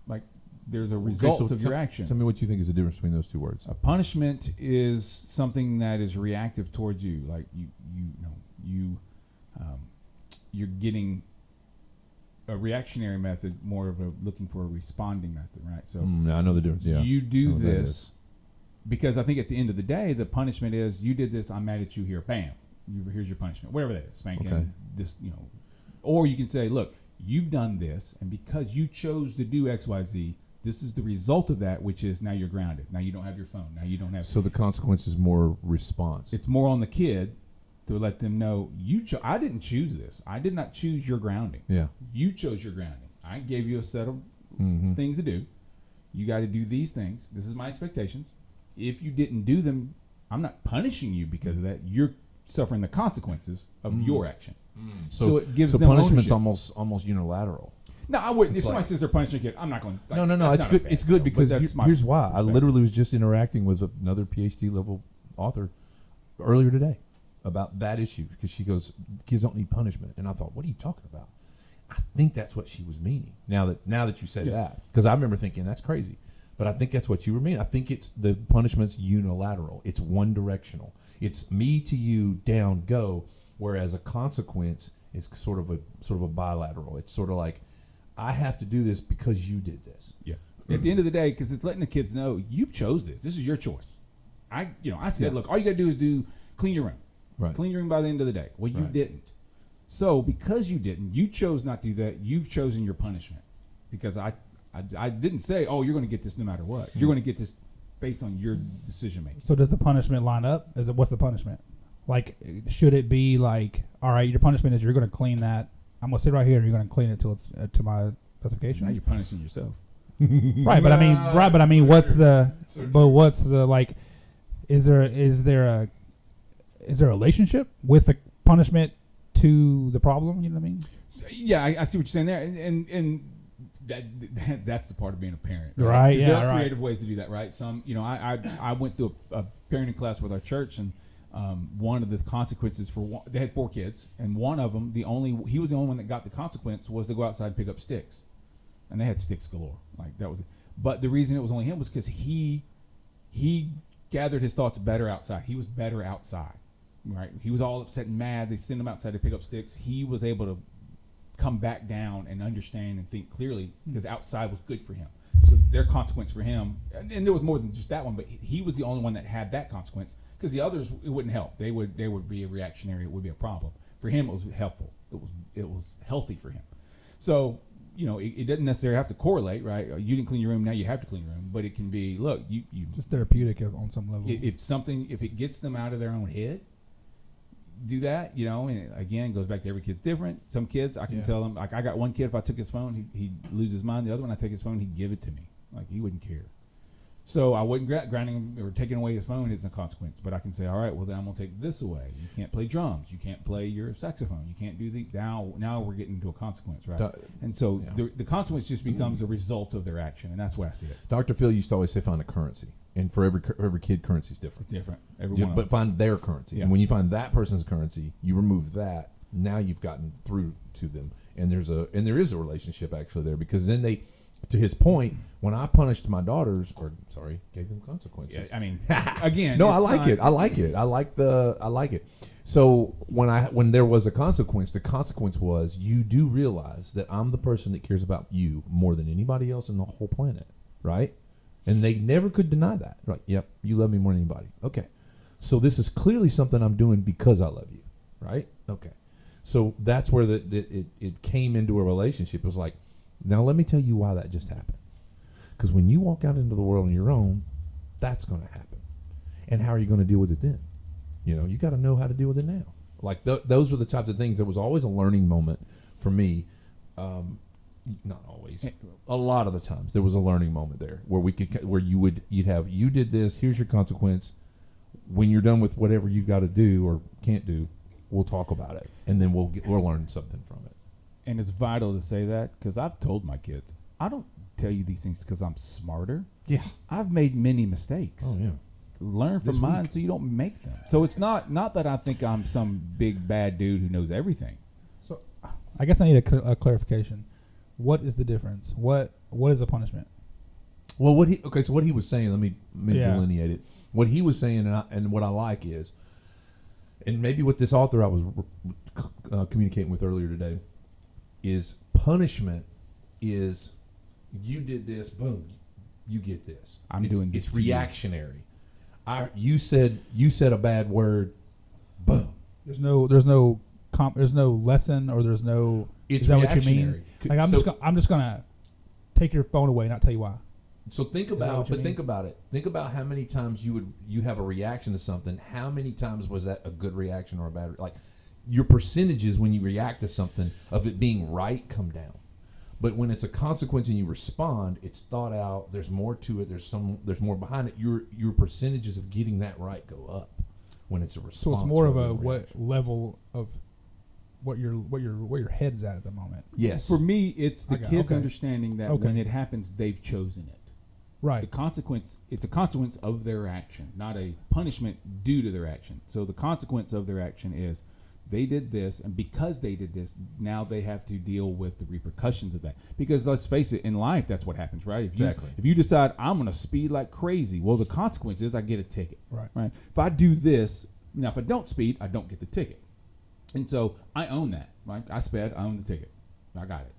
Like there's a result of your action. Tell me what you think is the difference between those two words. A punishment is something that is reactive towards you, like you're getting a reactionary method, more of a looking for a responding method, right? So I know the difference. Yeah, you do this because I think at the end of the day, the punishment is you did this. I'm mad at you here. Bam. Here's your punishment. Whatever that is, spanking. This, or you can say, look, you've done this, and because you chose to do X, Y, Z, this is the result of that, which is now you're grounded. Now you don't have your phone. Now you don't have. So the consequence is more response. It's more on the kid to let them know I didn't choose this. I did not choose your grounding. Yeah. You chose your grounding. I gave you a set of things to do. You got to do these things. This is my expectations. If you didn't do them, I'm not punishing you because of that. You're suffering the consequences of your action. So it gives them punishment's ownership. almost unilateral. No, I wouldn't. It's if somebody says they're punishing a kid, I'm not going. No. It's good. It's good because here's why. I literally was just interacting with another PhD level author earlier today about that issue, because she goes, kids don't need punishment, and I thought, what are you talking about? I think that's what she was meaning. Now that you said that, because I remember thinking that's crazy, but I think that's what you were meaning. I think it's the punishment's unilateral. It's one directional. It's me to you, down, go. Whereas a consequence is sort of a bilateral. It's sort of like, I have to do this because you did this. Yeah. At the end of the day, because it's letting the kids know you've chose this. This is your choice. I said, look, all you got to do is clean your room. Right. Clean your room by the end of the day. Well, you didn't. So because you didn't, you chose not to do that. You've chosen your punishment. Because I didn't say, oh, you're going to get this no matter what. You're going to get this based on your decision making. So does the punishment line up? What's the punishment? Like, should it be like, all right, your punishment is you're going to clean that. I'm going to sit right here and you're going to clean it till it's to my specifications. Now you're punishing yourself. Right, but I mean, what's the like? Is there a relationship with the punishment to the problem? You know what I mean? Yeah, I see what you're saying there, and that's the part of being a parent, right? There are creative ways to do that, right? Some, I went through a parenting class with our church, and one of the consequences for they had 4 kids, and one of them, he was the only one that got the consequence was to go outside and pick up sticks, and they had sticks galore, like that was. But the reason it was only him was because he gathered his thoughts better outside. He was better outside, right? He was all upset and mad. They sent him outside to pick up sticks. He was able to come back down and understand and think clearly because outside was good for him. So their consequence for him, and there was more than just that one, but he was the only one that had that consequence, because the others, it wouldn't help. They would be a reactionary. It would be a problem. For him, it was helpful. It was healthy for him. So it doesn't necessarily have to correlate, right? You didn't clean your room, now you have to clean your room. But it can be, look, you just therapeutic on some level. If it gets them out of their own head, do that, and it, again, goes back to every kid's different. Some kids, I can tell them, like I got one kid, if I took his phone, he'd lose his mind. The other one, I take his phone, he'd give it to me. Like, he wouldn't care. So I wouldn't grounding him or taking away his phone isn't a consequence. But I can say, all right, well, then I'm going to take this away. You can't play drums. You can't play your saxophone. You can't do now we're getting into a consequence, right? And so the consequence just becomes a result of their action, and that's why I see it. Dr. Phil used to always say find a currency. And for every kid, currency is different. It's different. But find their currency. Yeah. And when you find that person's currency, you remove that. Now you've gotten through to them. And there is a relationship actually there, because then to his point, when I punished my daughters, gave them consequences. Yeah, I mean, again, no, I like it. I like it. I like it. So when there was a consequence, the consequence was you do realize that I'm the person that cares about you more than anybody else in the whole planet, right? And they never could deny that. Like, yep, you love me more than anybody. Okay. So this is clearly something I'm doing because I love you, right? Okay. So that's where it came into a relationship. It was like, now let me tell you why that just happened. Because when you walk out into the world on your own, that's going to happen. And how are you going to deal with it then? You know, you got to know how to deal with it now. Like those were the types of things. There was always a learning moment for me. Not always. A lot of the times there was a learning moment there where you did this. Here's your consequence. When you're done with whatever you got to do or can't do, we'll talk about it, and then we'll learn something from it. And it's vital to say that because I've told my kids, I don't tell you these things because I'm smarter. Yeah, I've made many mistakes. Oh yeah. Learn from mine so you don't make them. So it's not that I think I'm some big bad dude who knows everything. So I guess I need a clarification. What is the difference? What is a punishment? Well, what he was saying, let me delineate it. What he was saying, and what I like is, and maybe what this author I was communicating with earlier today, is punishment is you did this, boom, you get this. It's reactionary. You said a bad word, boom. There's no lesson or there's no. It's is that reactionary. What you mean? Like I'm just gonna take your phone away, and not tell you why. So think about it. Think about how many times you have a reaction to something. How many times was that a good reaction or a bad? Like your percentages when you react to something of it being right come down. But when it's a consequence and you respond, it's thought out. There's more to it. There's more behind it. Your percentages of getting that right go up when it's a response. So it's more of a what level of what your head's at the moment. Yes. For me, it's the kids understanding that when it happens, they've chosen it. Right. It's a consequence of their action, not a punishment due to their action. So the consequence of their action is they did this, and because they did this, now they have to deal with the repercussions of that. Because let's face it, in life, that's what happens, right? If you decide I'm going to speed like crazy, well, the consequence is I get a ticket. Right. If I do this, now if I don't speed, I don't get the ticket. And so I own that. Right? I sped, I own the ticket. I got it.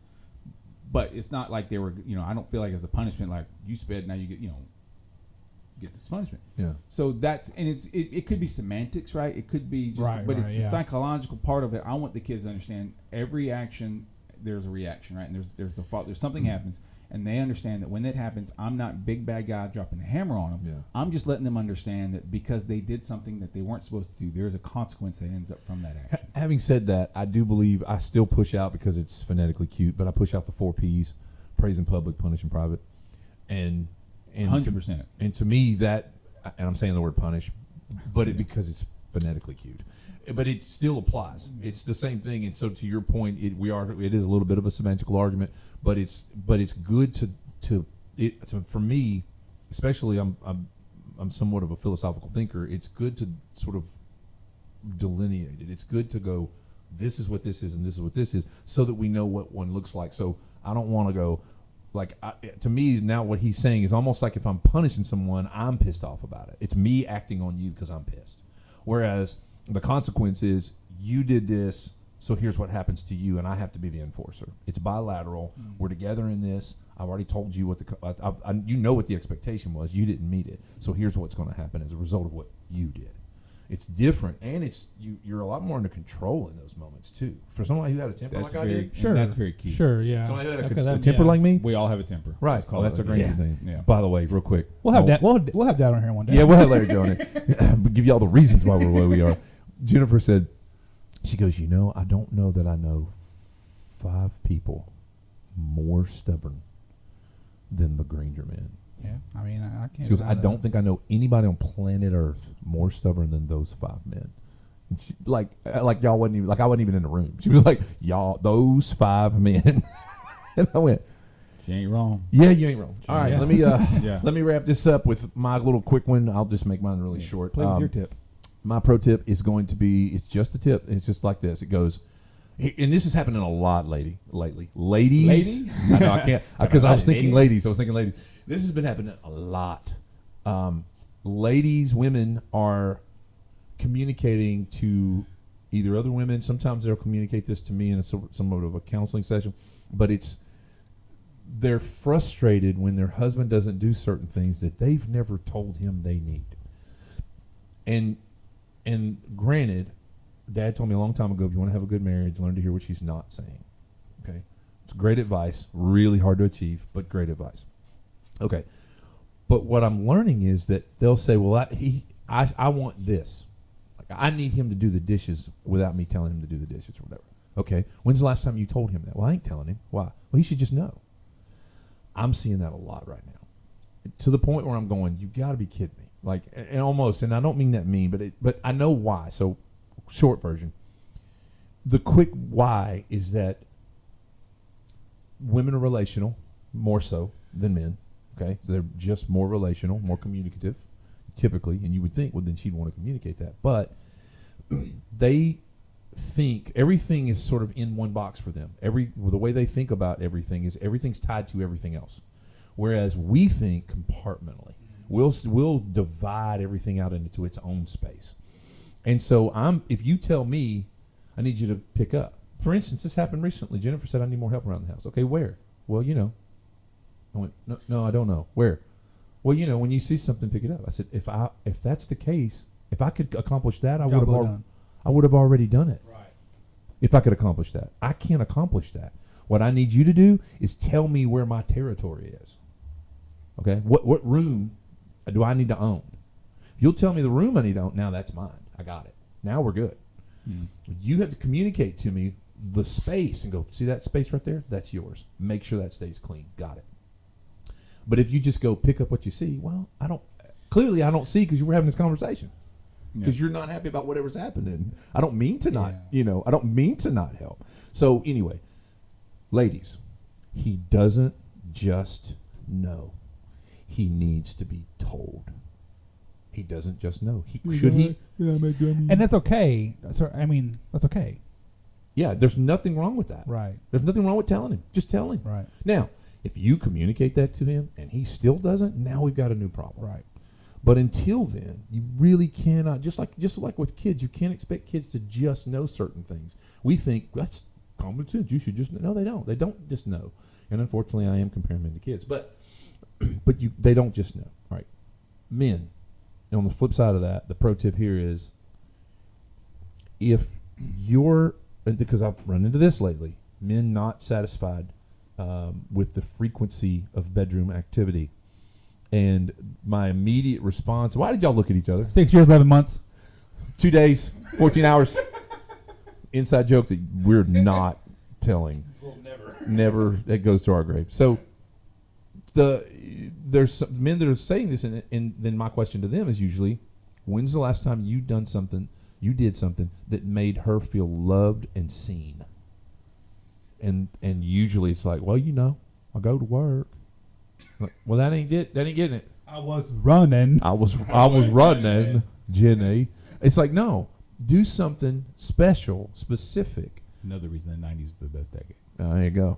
But it's not like they were, I don't feel like it's a punishment like you sped, now you get this punishment. Yeah. So it could be semantics, right? It could be just, but it's the psychological part of it. I want the kids to understand every action, there's a reaction, right? And there's something happens, and they understand that when that happens, I'm not big bad guy dropping a hammer on them. Yeah. I'm just letting them understand that because they did something that they weren't supposed to do, there's a consequence that ends up from that action. Having said that, I do believe I still push out because it's phonetically cute, but I push out the 4 Ps: praise in public, punish in private, and 100%. And to me that, and I'm saying the word punish, but because it's phonetically cute, but it still applies. It's the same thing. And so to your point, it is a little bit of a semantical argument, but it's good to for me, especially I'm somewhat of a philosophical thinker. It's good to sort of delineate it. It's good to go, this is what this is and this is what this is, so that we know what one looks like. So I don't want to go like, to me now what he's saying is almost like if I'm punishing someone, I'm pissed off about it. It's me acting on you because I'm pissed. Whereas the consequence is you did this, so here's what happens to you, and I have to be the enforcer. It's bilateral. We're together in this. I've already told you what you know what the expectation was. You didn't meet it, so here's what's going to happen as a result of what you did. It's different, and you're a lot more under control in those moments too. For somebody who had a temper like I did, sure, that's very cute. Sure, yeah. Somebody who had a temper like me, we all have a temper. Right? Oh, that's a great name. Yeah. By the way, real quick, we'll have Dad on here one day. Yeah, we'll have Larry on it. We'll give you all the reasons why we're where we are. Jennifer said, she goes, I don't know that I know 5 people more stubborn than the Granger men. Yeah, I mean, I can't. She goes, I don't think I know anybody on planet Earth more stubborn than those 5 men. And she, like y'all wasn't even, like I wasn't even in the room. She was like, y'all, those 5 men. And I went, she ain't wrong. Yeah, you ain't wrong. All right, let me yeah. let me wrap this up with my little quick one. I'll just make mine really short. Play with your tip. My pro tip is going to be, it's just a tip. It's just like this. It goes, and this is happening a lot lately. Ladies, Lady? I know I can't because I was thinking Lady? ladies. This has been happening a lot. Ladies, women are communicating to either other women. Sometimes they'll communicate this to me in somewhat of a counseling session, but they're frustrated when their husband doesn't do certain things that they've never told him they need. And granted, Dad told me a long time ago, if you want to have a good marriage, learn to hear what she's not saying. Okay? It's great advice, really hard to achieve, but great advice. Okay. But what I'm learning is that they'll say, well, I want this. Like, I need him to do the dishes without me telling him to do the dishes or whatever. Okay. When's the last time you told him that? Well, I ain't telling him. Why? Well, he should just know. I'm seeing that a lot right now. To the point where I'm going, you got to be kidding me. Like, and almost, and I don't mean that mean, but I know why. So, short version. The quick why is that women are relational more so than men. Okay, so they're just more relational, more communicative, typically, and you would think, well, then she'd want to communicate that. But they think everything is sort of in one box for them. The way they think about everything is everything's tied to everything else, whereas we think compartmentally. We'll divide everything out into its own space. And so if you tell me, I need you to pick up. For instance, this happened recently. Jennifer said, I need more help around the house. Okay, where? Well, I went, no, I don't know. Where? Well, when you see something, pick it up. I said, if that's the case, if I could accomplish that, I would have already done it. Right. If I could accomplish that. I can't accomplish that. What I need you to do is tell me where my territory is. Okay? What room do I need to own? If you'll tell me the room I need to own, now that's mine. I got it. Now we're good. You have to communicate to me the space and go, see that space right there? That's yours. Make sure that stays clean. Got it. But if you just go pick up what you see, well, I don't see because you were having this conversation. Because you're not happy about whatever's happening. I don't mean to not, I don't mean to not help. So anyway, ladies, he doesn't just know. He needs to be told. He doesn't just know. Should he? Yeah, and that's okay. That's okay. Yeah, there's nothing wrong with that. Right. There's nothing wrong with telling him. Just tell him. Right. Now, if you communicate that to him and he still doesn't, now we've got a new problem. Right. But until then, you really cannot, just like with kids, you can't expect kids to just know certain things. We think that's common sense. You should just know. No, they don't. They don't just know. And unfortunately, I am comparing men to kids. But they don't just know. All right. Men, and on the flip side of that, the pro tip here is because I've run into this lately, men not satisfied with the frequency of bedroom activity. And my immediate response, why did y'all look at each other? 6 years, 11 months. 2 days, 14 hours. Inside jokes that we're not telling. We'll never. That goes to our grave. So there's some men that are saying this, and then my question to them is usually, when's the last time you did something that made her feel loved and seen? And usually it's like, well, I go to work. Like, well, that ain't getting it. I was running, Jenny. It's like, no, do something special, specific. Another reason the 90s is the best decade. There you go.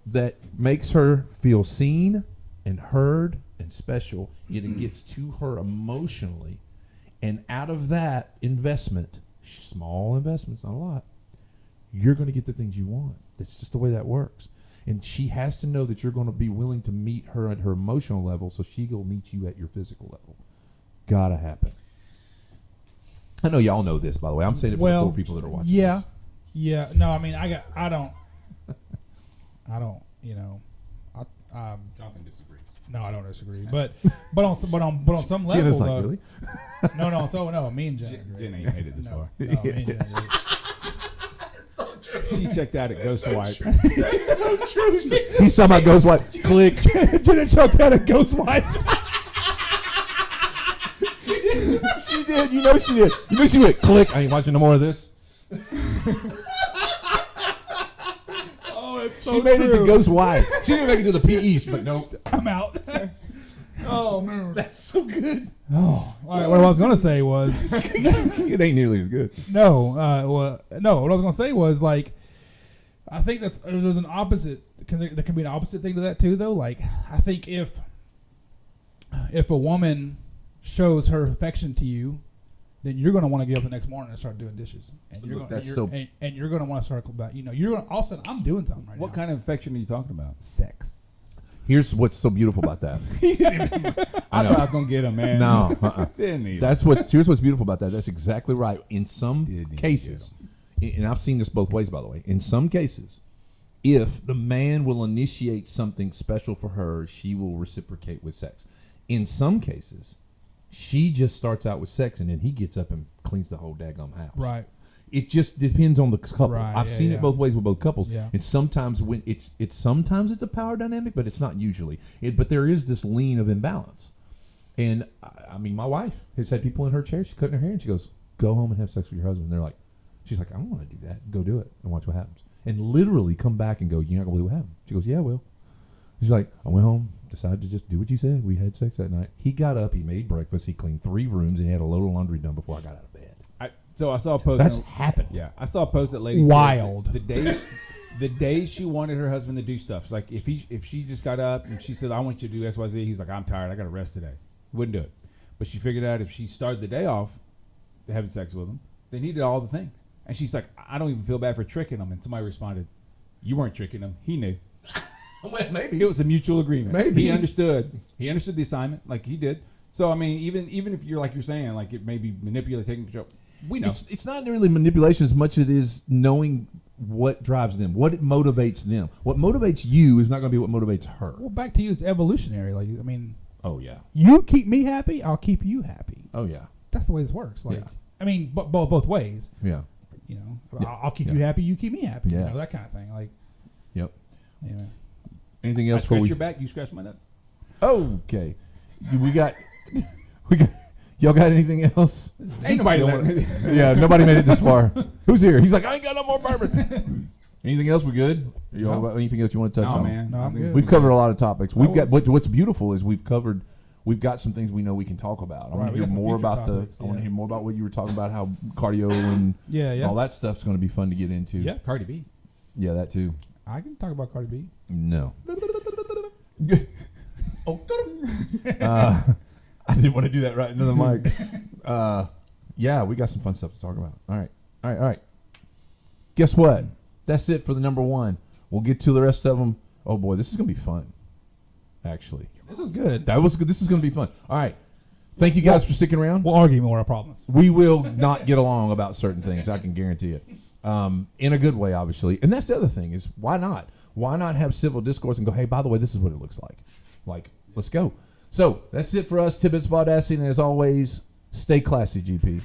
That makes her feel seen and heard and special. It gets to her emotionally. And out of that investment, small investments, not a lot, you're going to get the things you want. It's just the way that works. And she has to know that you're going to be willing to meet her at her emotional level, so she will meet you at your physical level. Gotta happen. I know y'all know this, by the way. I'm saying it for the 4 people that are watching. Yeah. No, I mean, I don't. Jonathan disagrees. No, I don't disagree. But on some level, Jenna's like, really? No, me and Jen. Jen ain't made it this far. No, me and Jen agree. She checked out at Ghostwipe. That's so true. He's talking about Ghostwipe. Click. Jenna checked out at Ghostwipe. She did. She did. She went, click. I ain't watching no more of this. It's so she made true. it to Ghostwipe. She didn't make it to the PE. She's like, nope. I'm out. Oh, man. That's so good. Oh, all right. What I was going to say was... It ain't nearly as good. No. What I was going to say was, like, I think there's an opposite. There can be an opposite thing to that too, though. Like I think if a woman shows her affection to you, then you're going to want to get up the next morning and start doing dishes, and you're going to want to start about you're going to all of a sudden I'm doing something right now. What kind of affection are you talking about? Sex. Here's what's so beautiful about that. I thought I was going to get him, man. No, Didn't even. here's what's beautiful about that. That's exactly right. In some cases, and I've seen this both ways, by the way. In some cases, if the man will initiate something special for her, she will reciprocate with sex. In some cases, she just starts out with sex, and then he gets up and cleans the whole daggum house. Right. It just depends on the couple. Right, I've seen it both ways with both couples. Yeah. And sometimes sometimes it's a power dynamic, but it's not usually. But there is this lean of imbalance. And I mean, my wife has had people in her chair. She's cutting her hair, and she goes, "Go home and have sex with your husband." And they're like, she's like, "I don't want to do that. Go do it and watch what happens." And literally come back and go, "You're not gonna believe what happened." She goes, "Yeah, I will." She's like, "I went home, decided to just do what you said. We had sex that night." He got up, he made breakfast, he cleaned 3 rooms, and he had a load of laundry done before I got out of bed. So I saw a post. That's happened. Yeah, I saw a post that lady Wild. says the days she wanted her husband to do stuff. Like if she just got up and she said, "I want you to do X, Y, Z," he's like, "I'm tired. I got to rest today." He wouldn't do it. But she figured out if she started the day off having sex with him, then he did all the things. And she's like, "I don't even feel bad for tricking him." And somebody responded, "You weren't tricking him. He knew." Well, maybe It was a mutual agreement. Maybe. He understood. He understood the assignment like he did. So I mean, even if you're like you're saying, like it may be manipulating, taking control. We know it's not really manipulation as much as it is knowing what drives them, what motivates them. What motivates you is not going to be what motivates her. Well, back to you, it's evolutionary. Like I mean, Oh yeah. you keep me happy, I'll keep you happy. Oh yeah. That's the way this works. Like Yeah. I mean, both ways. Yeah. You know, Yeah. I'll keep Yeah. you happy, you keep me happy. Yeah. You know, that kind of thing. Like, Yep. anyway. Anything I else before scratch we? your back, you scratch my nuts. Okay. We got. Y'all got anything else? Ain't nobody Yeah, nobody made it this far. Who's here? He's like, I ain't got no more bourbon. Anything else? We good? Anything else you want to touch No, on? man. No, I'm good. We've covered a lot of topics. We've got what's beautiful is we've got some things we know we can talk about. I want to we hear got some more future about topics, I want to yeah. hear more about what you were talking about, how cardio and Yeah. all that stuff's going to be fun to get into. Yeah. Cardi B. Yeah, that too. I can talk about Cardi B. No. I didn't want to do that right into the mic. Yeah, we got some fun stuff to talk about. All right. Guess what? That's it for the number 1. We'll get to the rest of them. Oh boy, this is gonna be fun. Actually, This is good. that was good. This is gonna be fun. All right. Thank you guys for sticking around. We'll argue more, I promise. We will not get along about certain things. I can guarantee it. In a good way, obviously. And that's the other thing is why not? Why not have civil discourse and go, hey, by the way, this is what it looks like. Like, let's go. So that's it for us. Tidbits of Audacity. And as always, stay classy, GP.